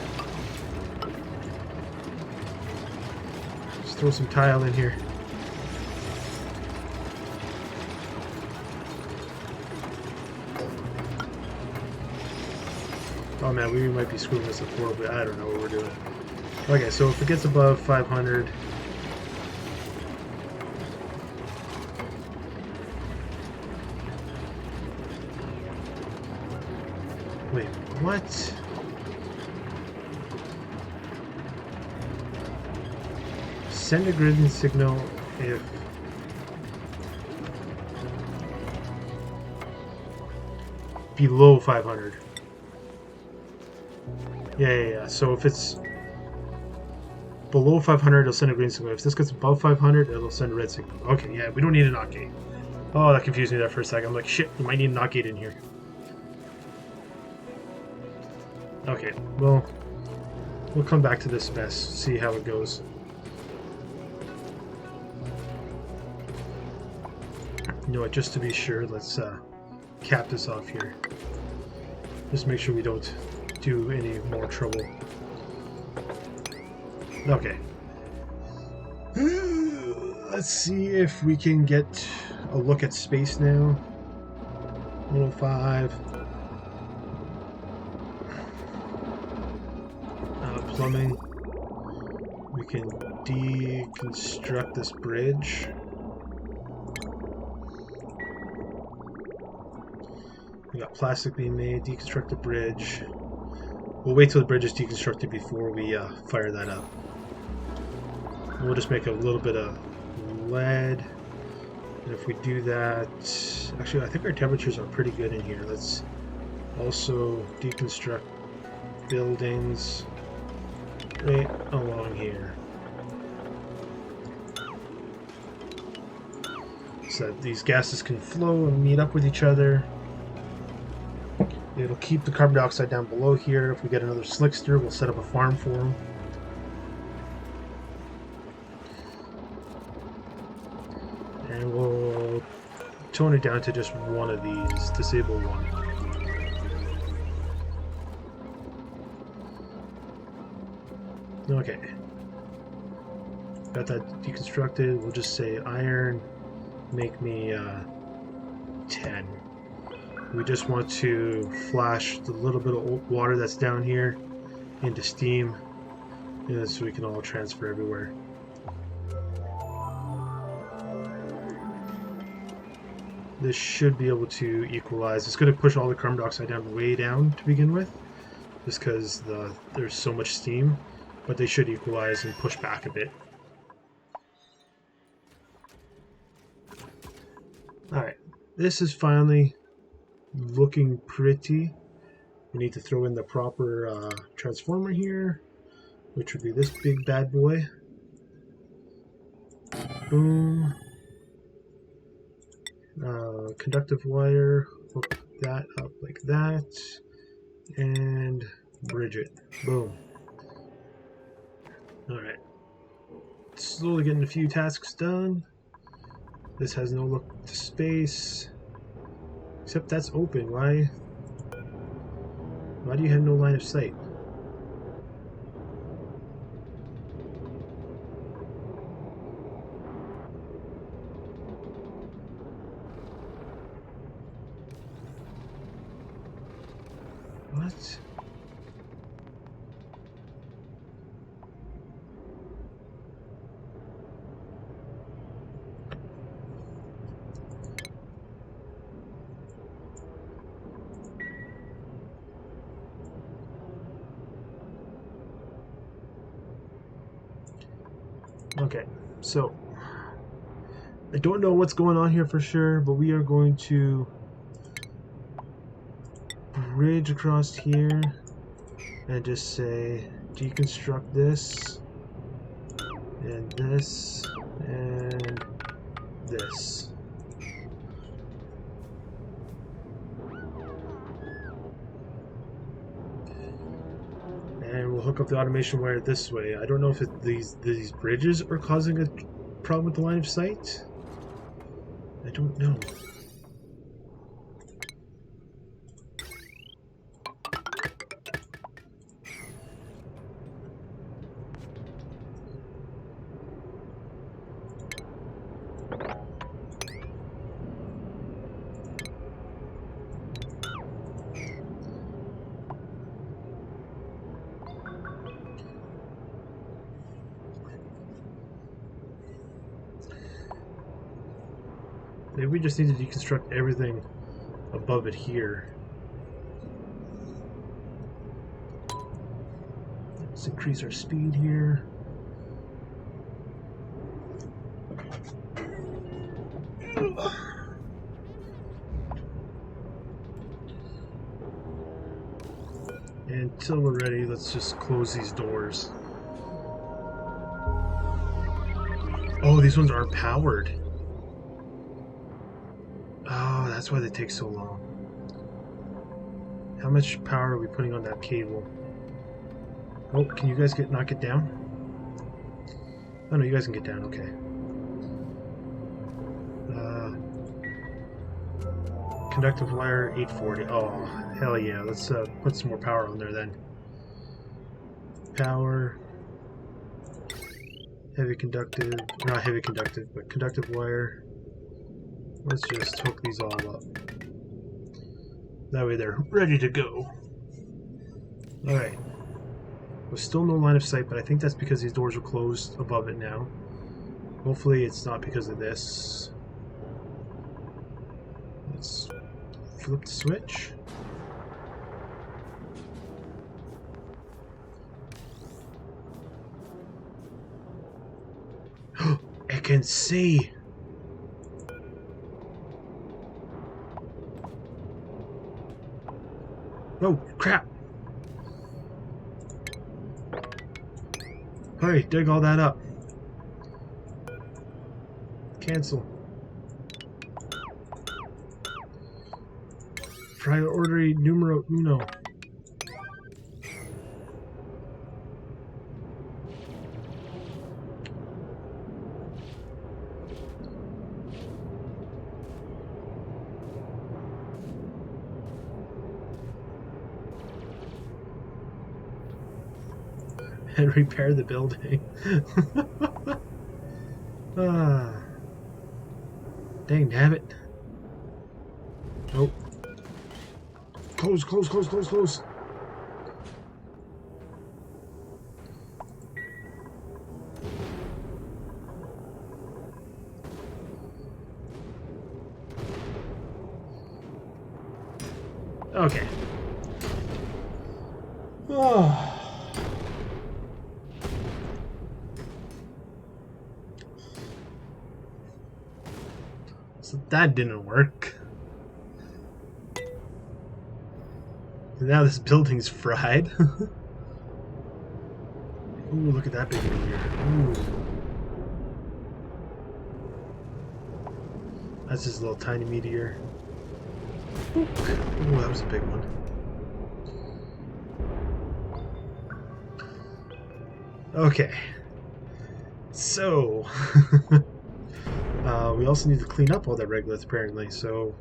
S1: Let's throw some tile in here. Oh man, we might be screwing this up horribly. I don't know what we're doing. Okay, so if it gets above 500... Wait, what? Send a grid signal if... below 500. Yeah. So if it's below 500, it'll send a green signal. If this gets above 500, it'll send a red signal. Okay, yeah, we don't need a NOT gate. Oh, that confused me there for a second. I'm like, shit, we might need a NOT gate in here. Okay, well, we'll come back to this mess, see how it goes. You know what, just to be sure, let's cap this off here. Just make sure we don't do any more trouble. Okay. Let's see if we can get a look at space now. 105. Plumbing. We can deconstruct this bridge. We got plastic being made, deconstruct the bridge. We'll wait till the bridge is deconstructed before we fire that up. We'll just make a little bit of lead. And if we do that, actually, I think our temperatures are pretty good in here. Let's also deconstruct buildings right along here, so that these gases can flow and meet up with each other. It'll keep the carbon dioxide down below here. If we get another slickster, we'll set up a farm for them. And we'll tone it down to just one of these, disable one. Okay. Got that deconstructed. We'll just say iron, make me 10. We just want to flash the little bit of water that's down here into steam, so we can all transfer everywhere. This should be able to equalize. It's going to push all the carbon dioxide down way down to begin with, just because there's so much steam, but they should equalize and push back a bit. Alright, this is finally looking pretty. We need to throw in the proper transformer here, which would be this big bad boy. Boom. Conductive wire, hook that up like that, and bridge it. Boom. Alright. Slowly getting a few tasks done. This has no look to space. Except that's open. Why do you have no line of sight? What? Okay, so I don't know what's going on here for sure, but we are going to bridge across here and just say deconstruct this and this and this. And we'll hook up the automation wire this way. I don't know if these bridges are causing a problem with the line of sight. I don't know. Maybe we just need to deconstruct everything above it here. Let's increase our speed here. And until we're ready, let's just close these doors. Oh, these ones aren't powered. Oh, that's why they take so long. How much power are we putting on that cable? Oh, can you guys not get down? Oh no, you guys can get down, okay. Conductive wire 840. Oh, hell yeah. Let's put some more power on there then. Power. Heavy conductive. Not heavy conductive, but conductive wire. Let's just hook these all up. That way they're ready to go. Alright. There's still no line of sight, but I think that's because these doors are closed above it now. Hopefully it's not because of this. Let's flip the switch. I can see! Oh, crap! Hurry, dig all that up. Cancel. Priority numero uno. And repair the building. Ah. Dang, damn it. Nope. Close, close, close, close, close. Okay. Oh. So that didn't work. Now this building's fried. Ooh, look at that big meteor. Ooh. That's just a little tiny meteor. Ooh, that was a big one. Okay. So, we also need to clean up all that regolith apparently. So,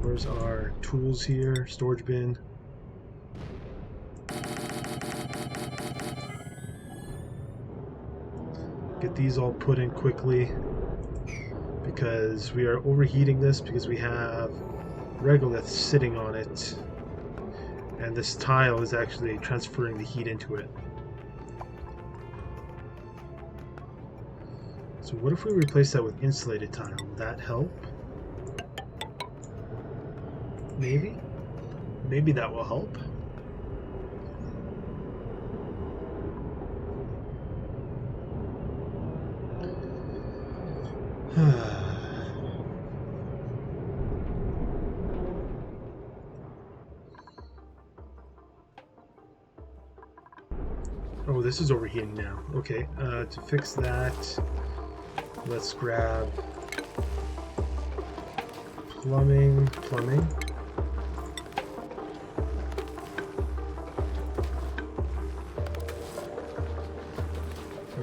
S1: where's our tools here? Storage bin. Get these all put in quickly because we are overheating this because we have regolith sitting on it, and this tile is actually transferring the heat into it. So what if we replace that with insulated tile? Will that help? Maybe? Maybe that will help. Oh, this is overheating now. Okay, to fix that, let's grab plumbing.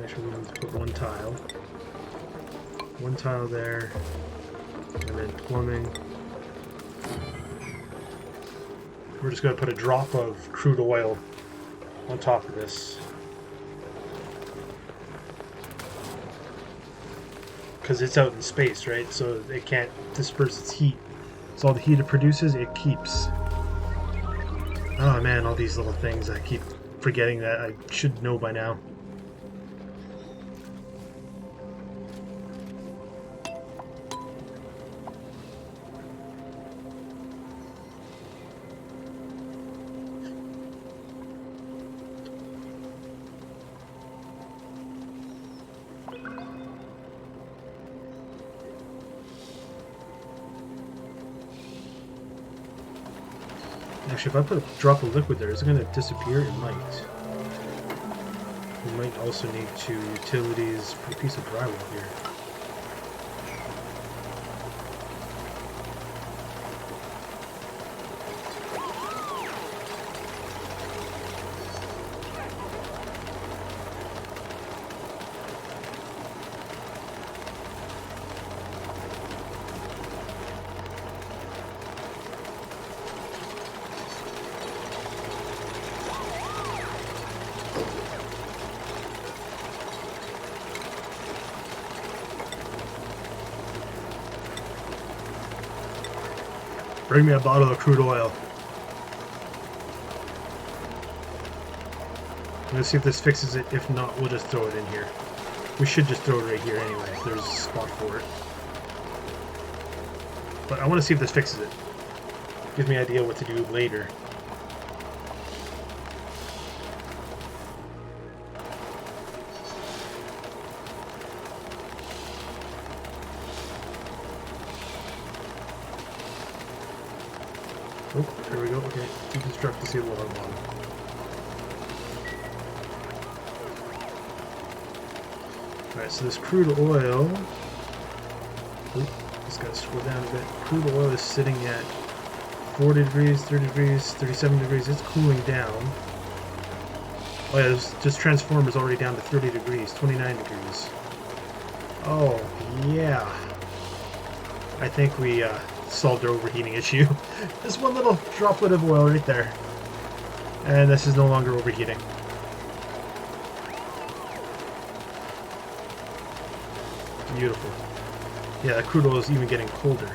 S1: Actually, we need to put one tile there, and then plumbing. We're just going to put a drop of crude oil on top of this, because it's out in space, right? So it can't disperse its heat. So all the heat it produces, it keeps. Oh man, all these little things. I keep forgetting that I should know by now. Actually, if I put a drop of liquid there, is it going to disappear? It might. We might also need to utilities for a piece of drywall here. Bring me a bottle of crude oil. Let's see if this fixes it. If not, we'll just throw it in here. We should just throw it right here anyway, if there's a spot for it. But I want to see if this fixes it. Gives me an idea what to do later. Oh, there we go. Okay, deconstruct disable alarm bomb. Alright, so this crude oil... Oh, just gotta scroll down a bit. Crude oil is sitting at 40 degrees, 30 degrees, 37 degrees. It's cooling down. Oh yeah, this transformer's already down to 30 degrees, 29 degrees. Oh, yeah. I think we solved our overheating issue. Just one little droplet of oil right there. And this is no longer overheating. Beautiful. Yeah, that crude oil is even getting colder.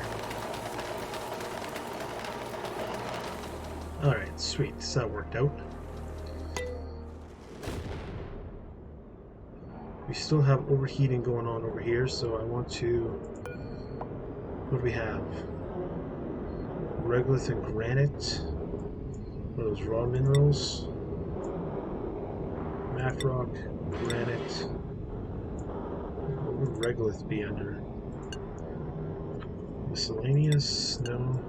S1: Alright, sweet. So that worked out. We still have overheating going on over here, so I want to... What do we have? Regolith and granite. What are those, raw minerals? Math rock, granite. What would regolith be under? Miscellaneous? No.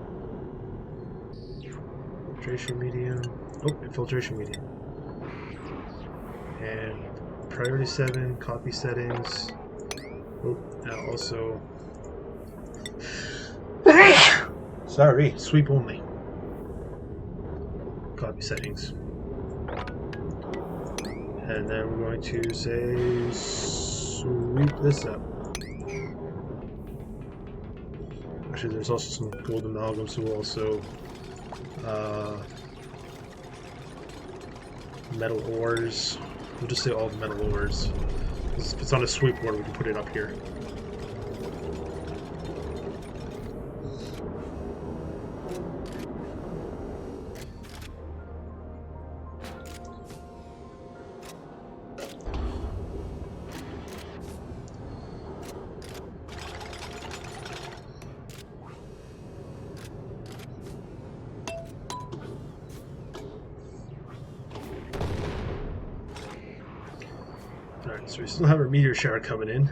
S1: Filtration medium. Oh, infiltration medium. And priority 7, copy settings. Oh, now also... Sorry, sweep only. Copy settings. And then we're going to say sweep this up. Actually, there's also some gold amalgam, so we'll also metal ores. We'll just say all the metal ores. If it's on a sweep board, we can put it up here. Alright, so we still have our meteor shower coming in.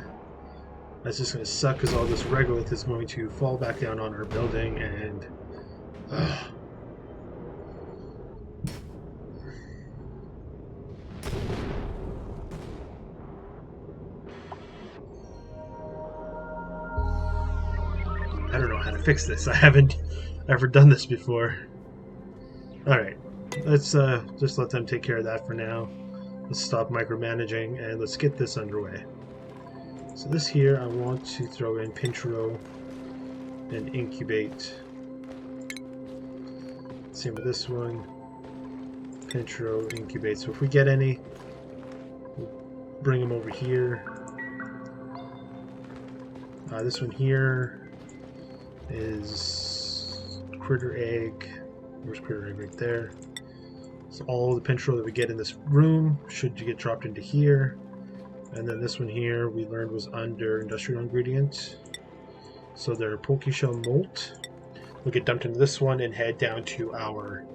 S1: That's just going to suck because all this regolith is going to fall back down on our building and... I don't know how to fix this. I haven't ever done this before. Alright, let's just let them take care of that for now. Let's stop micromanaging and let's get this underway. So this here, I want to throw in pinch row and incubate. Same with this one. Pinch row, incubate. So if we get any, we'll bring them over here. This one here is critter egg. Where's critter egg? Right there. So all the pinch row that we get in this room should get dropped into here. And then this one here we learned was under industrial ingredient. So their poke shell molt will get dumped into this one and head down to our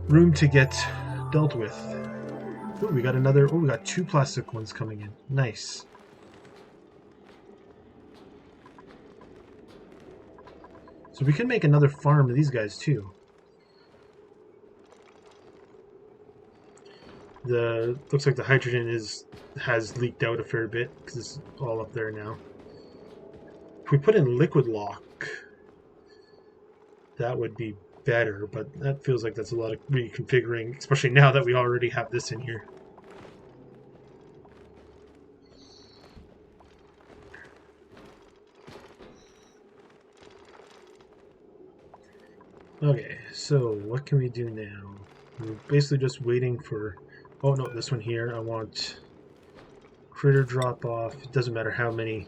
S1: room to get dealt with. Ooh, we got another. Oh, we got 2 plastic ones coming in. Nice. So we can make another farm of these guys too. Looks like the hydrogen has leaked out a fair bit because it's all up there now. If we put in liquid lock, that would be better, but that feels like that's a lot of reconfiguring, especially now that we already have this in here. Okay, so what can we do now? We're basically just waiting for... Oh no, this one here, I want critter drop off. It doesn't matter how many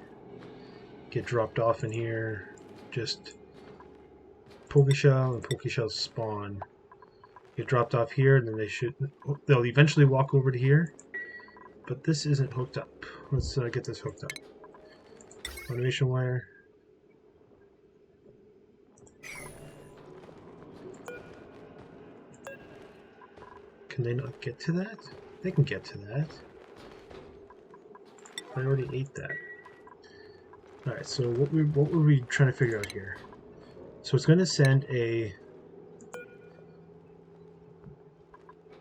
S1: get dropped off in here. Just Pokeshell and Pokeshell spawn. Get dropped off here, and then they'll eventually walk over to here. But this isn't hooked up. Let's get this hooked up. Automation wire. Can they not get to that? They can get to that. I already ate that. Alright, so what were we trying to figure out here? So it's going to send a...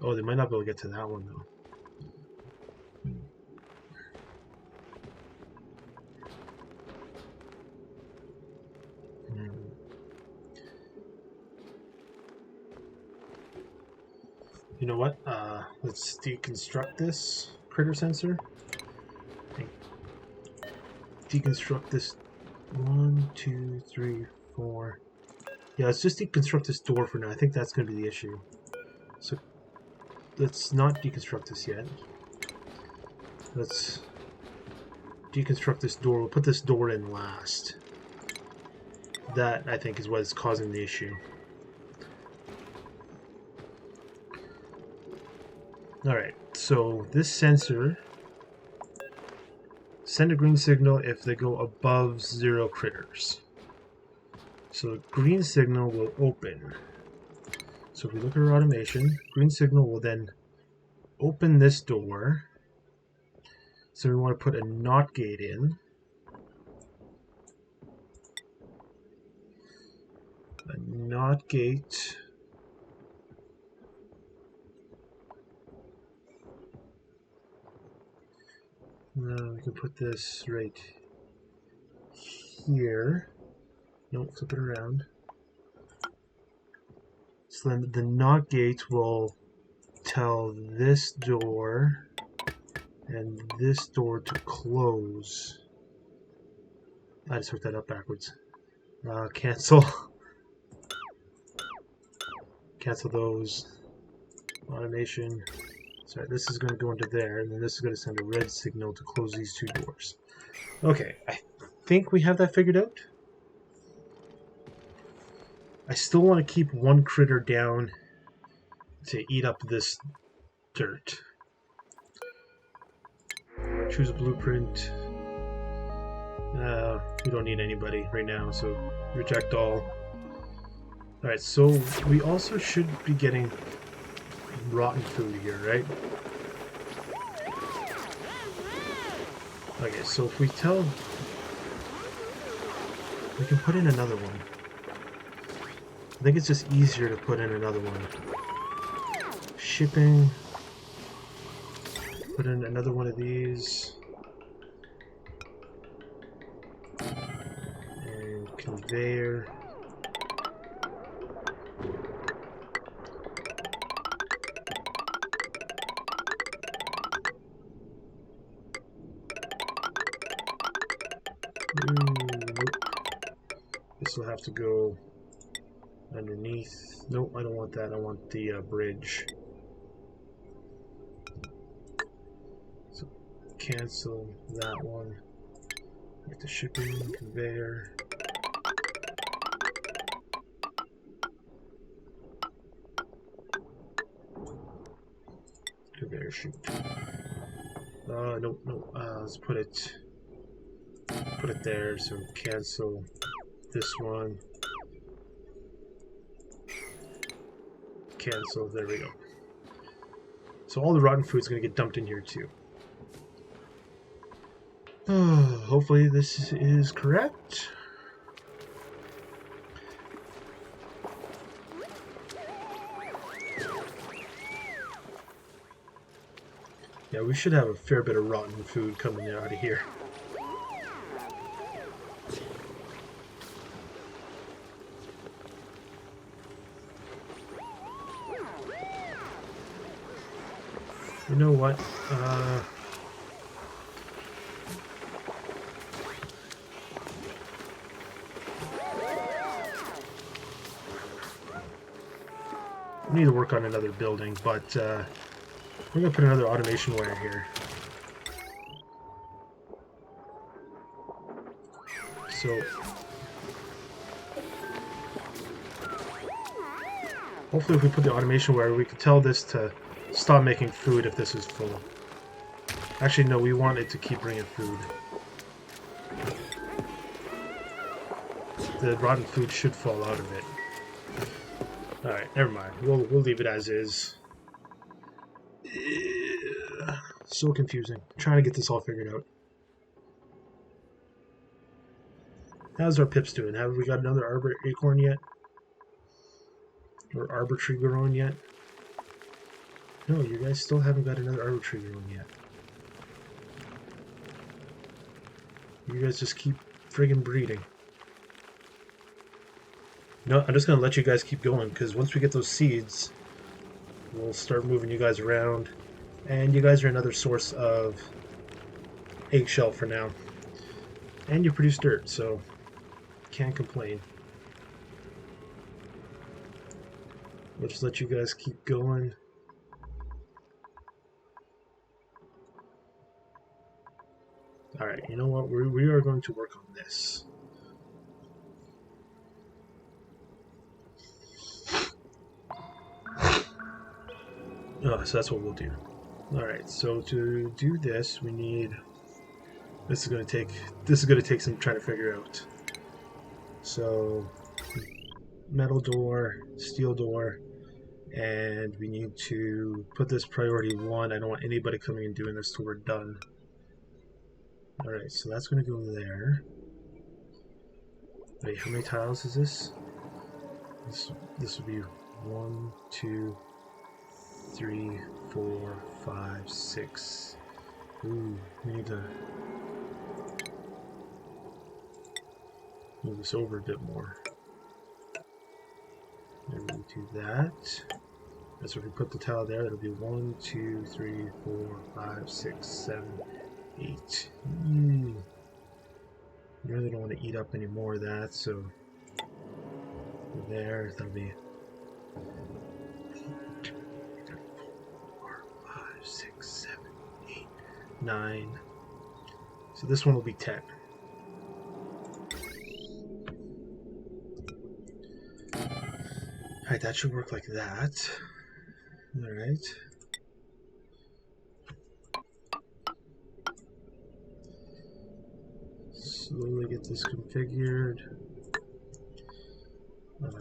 S1: Oh, they might not be able to get to that one, though. You know what? Let's deconstruct this critter sensor. Deconstruct this. 1, 2, 3, 4. Yeah, let's just deconstruct this door for now. I think that's going to be the issue. So let's not deconstruct this yet. Let's deconstruct this door. We'll put this door in last. That, I think, is what is causing the issue. Alright, so this sensor send a green signal if they go above 0 critters. So the green signal will open. So if we look at our automation, green signal will then open this door. So we want to put a NOT gate in. A NOT gate. We can put this right here. Nope, flip it around. So then the NOT gate will tell this door and this door to close. I just hooked that up backwards. Cancel. Cancel those. Automation. Sorry, this is going to go into there, and then this is going to send a red signal to close these 2 doors. Okay, I think we have that figured out. I still want to keep one critter down to eat up this dirt. Choose a blueprint. We don't need anybody right now, so reject all. Alright, so we also should be getting rotten food here, right? Okay, so if we tell... We can put in another one. I think it's just easier to put in another one. Shipping. Put in another one of these. And conveyor. Nope. This will have to go underneath. Nope, I don't want that. I want the bridge. So cancel that one. Like the shipping conveyor. Conveyor chute. Nope. Let's put it there. So cancel this one. Cancel. There we go. So all the rotten food is going to get dumped in here too. Hopefully this is correct. Yeah, we should have a fair bit of rotten food coming out of here. You know what? We need to work on another building, but we're going to put another automation wire here. So hopefully if we put the automation wire, we can tell this to stop making food if this is full. Actually, no, we want it to keep bringing food. The rotten food should fall out of it. Alright, never mind. We'll leave it as is. So confusing. I'm trying to get this all figured out. How's our pips doing? Have we got another arbor acorn yet? Or arbor tree growing yet? No, you guys still haven't got another arbor tree growing yet. You guys just keep friggin' breeding. No, I'm just gonna let you guys keep going, because once we get those seeds, we'll start moving you guys around. And you guys are another source of eggshell for now. And you produce dirt, so can't complain. We'll just let you guys keep going. Alright, you know what? We are going to work on this. Oh, so that's what we'll do. Alright, so to do this, we need... This is going to take some trying to figure out. So, metal door, steel door, and we need to put this priority 1. I don't want anybody coming and doing this till we're done. Alright, so that's going to go there. Wait, how many tiles is this? This would be 1, 2, 3, 4, 5, 6. Ooh, we need to move this over a bit more. And we do that. And so if we put the tile there, it'll be 1, 2, 3, 4, 5, 6, 7, 8. I really don't want to eat up any more of that, so there, that'll be 4, 5, 6, 7, 8, 9. So this one will be 10. Alright, that should work like that. Alright. Slowly get this configured.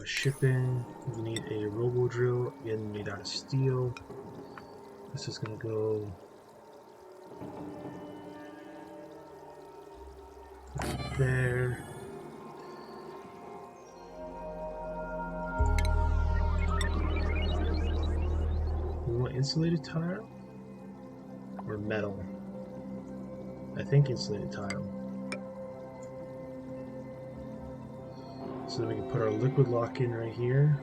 S1: Shipping, we need a robo drill, again made out of steel. This is going to go right there. We want insulated tile or metal? I think insulated tile. So then we can put our liquid lock in right here.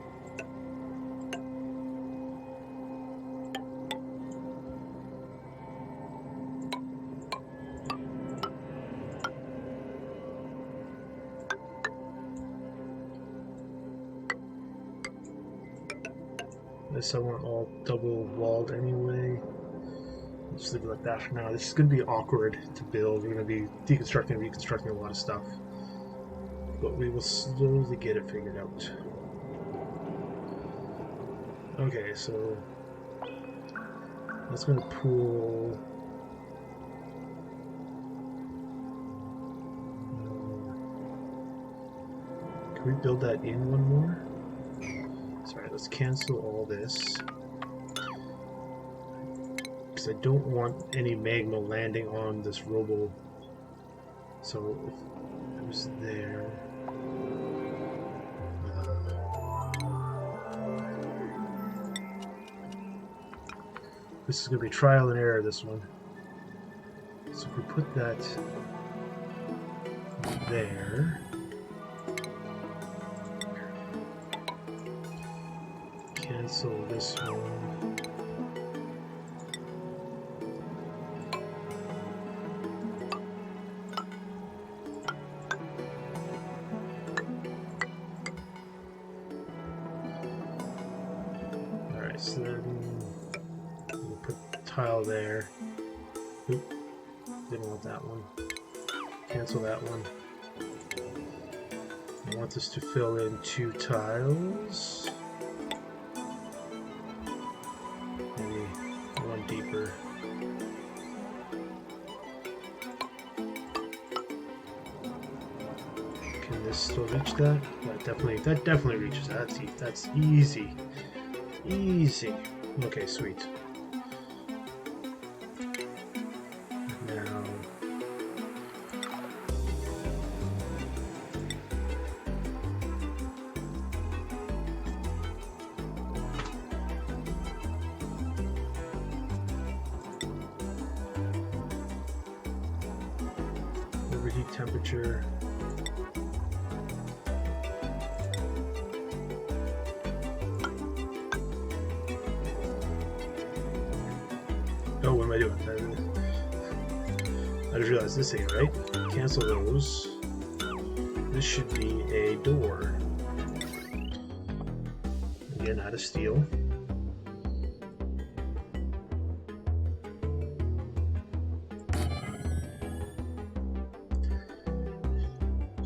S1: This I want all double walled anyway. Just leave it like that for now. This is going to be awkward to build. We're going to be deconstructing and reconstructing a lot of stuff. But we will slowly get it figured out. Okay, so that's going to pull. Can we build that in one more? Sorry, let's cancel all this. Because I don't want any magma landing on this robo. So if it was there. This is going to be trial and error, this one. So if we put that there. Cancel this one. Alright, so then we'll put tile there. Oop, didn't want that one. Cancel that one. I want this to fill in 2 tiles. Maybe one deeper. Can this still reach that? That definitely reaches that. That's easy. Easy. Okay, sweet. Now temperature. Oh, what am I doing? I just realized this ain't right. Cancel those. This should be a door. Again, out of steel.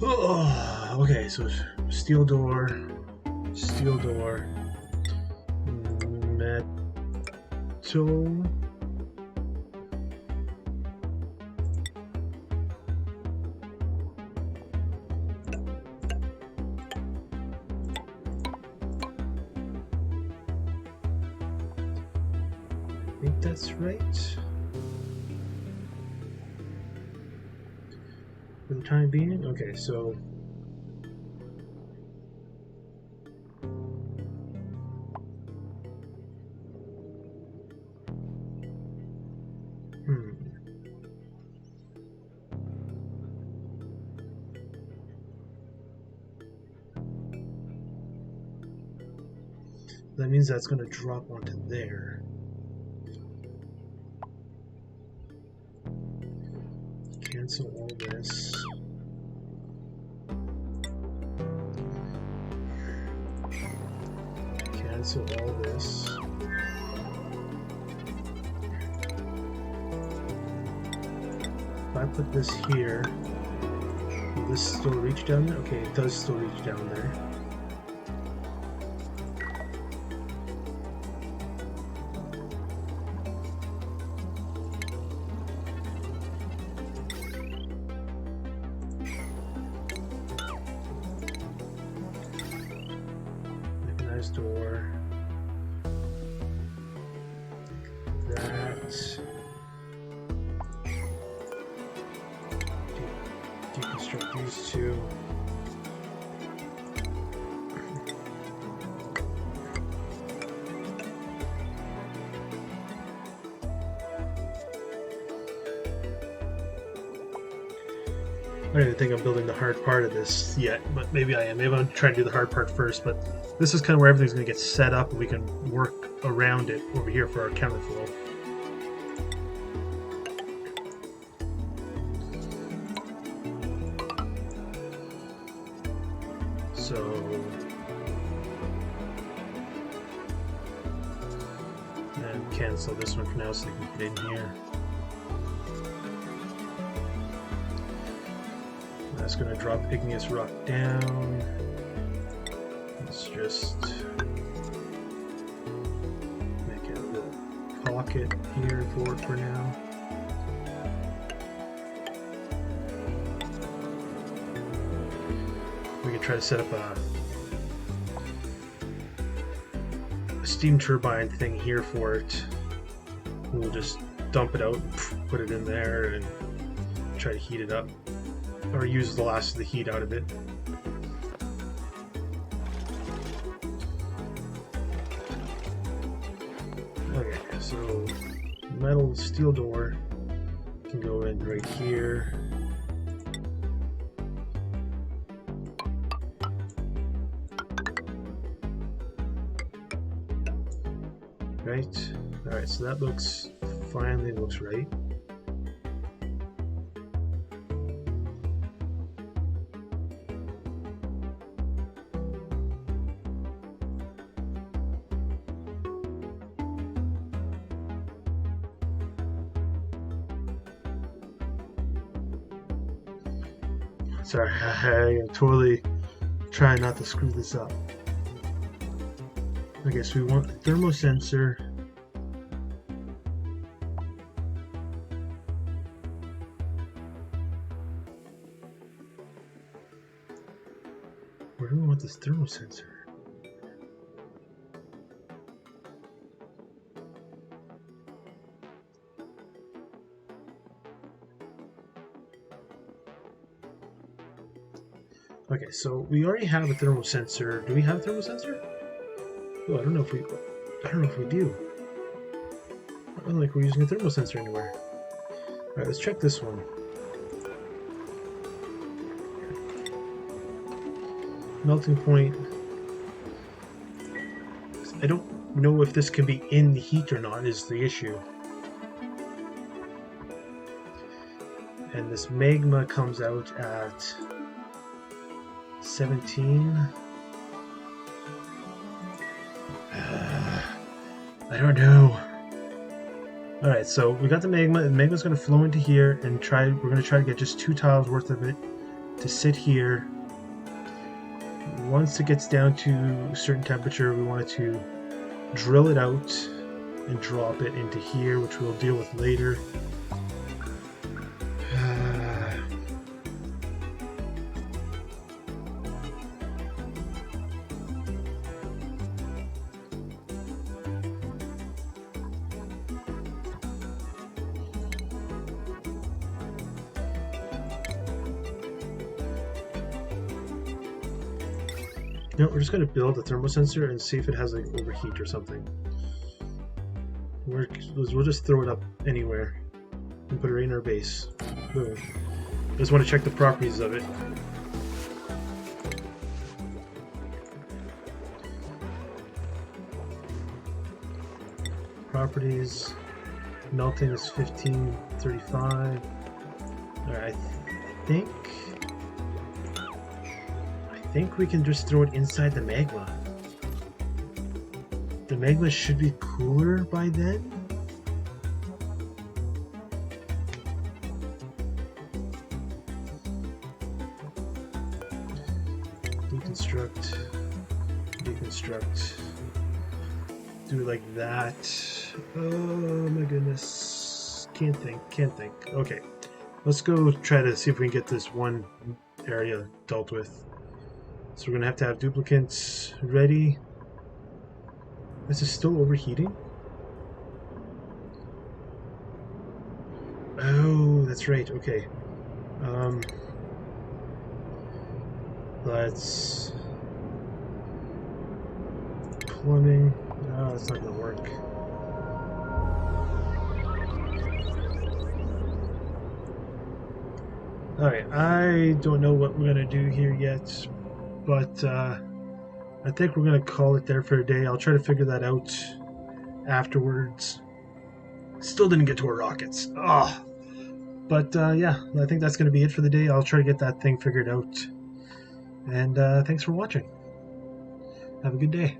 S1: Oh, okay, so steel door, metal. I think that's right. For the time being, okay, so that means that's going to drop onto there. Cancel all this. Cancel all this. If I put this here, will this still reach down there? Okay, it does still reach down there. Door. That. Deconstruct these two. I don't even think I'm building the hard part of this yet, but maybe I am. Maybe I'm trying to do the hard part first, but this is kind of where everything's going to get set up and we can work around it over here for our counterflow. So and cancel this one for now so we can put it in here. That's going to drop igneous rock down. Let's just make a little pocket here for it for now. We can try to set up a steam turbine thing here for it. We'll just dump it out, put it in there, and try to heat it up. Or use the last of the heat out of it. Okay, so metal steel door can go in right here. Right. Alright, so that finally looks right. Sorry, I'm totally trying not to screw this up. Okay, so we want the thermosensor. Where do we want this thermosensor? Okay, so we already have a thermal sensor. Do we have a thermal sensor? Oh, I don't know if we do. I don't think we're using a thermal sensor anywhere. Alright, let's check this one. melting point. I don't know if this can be in the heat or not is the issue. And this magma comes out at 17. I don't know. Alright, so we got the magma. The magma's going to flow into here and we're going to try to get just 2 tiles worth of it to sit here. Once it gets down to a certain temperature, we want to drill it out and drop it into here, which we'll deal with later. No, we're just going to build a thermosensor and see if it has like overheat or something. We'll just throw it up anywhere and put it right in our base. Boom. Just want to check the properties of it. Properties. Melting is 1535. Alright, I think we can just throw it inside the magma. The magma should be cooler by then. Deconstruct. Do it like that. Oh my goodness. Can't think. Okay. Let's go try to see if we can get this one area dealt with. So we're going to have duplicates ready. This is still overheating? Oh, that's right. Okay. Let's... Plumbing. No, that's not going to work. Alright, I don't know what we're going to do here yet. But I think we're going to call it there for a day. I'll try to figure that out afterwards. Still didn't get to our rockets. Oh. But yeah, I think that's going to be it for the day. I'll try to get that thing figured out. And thanks for watching. Have a good day.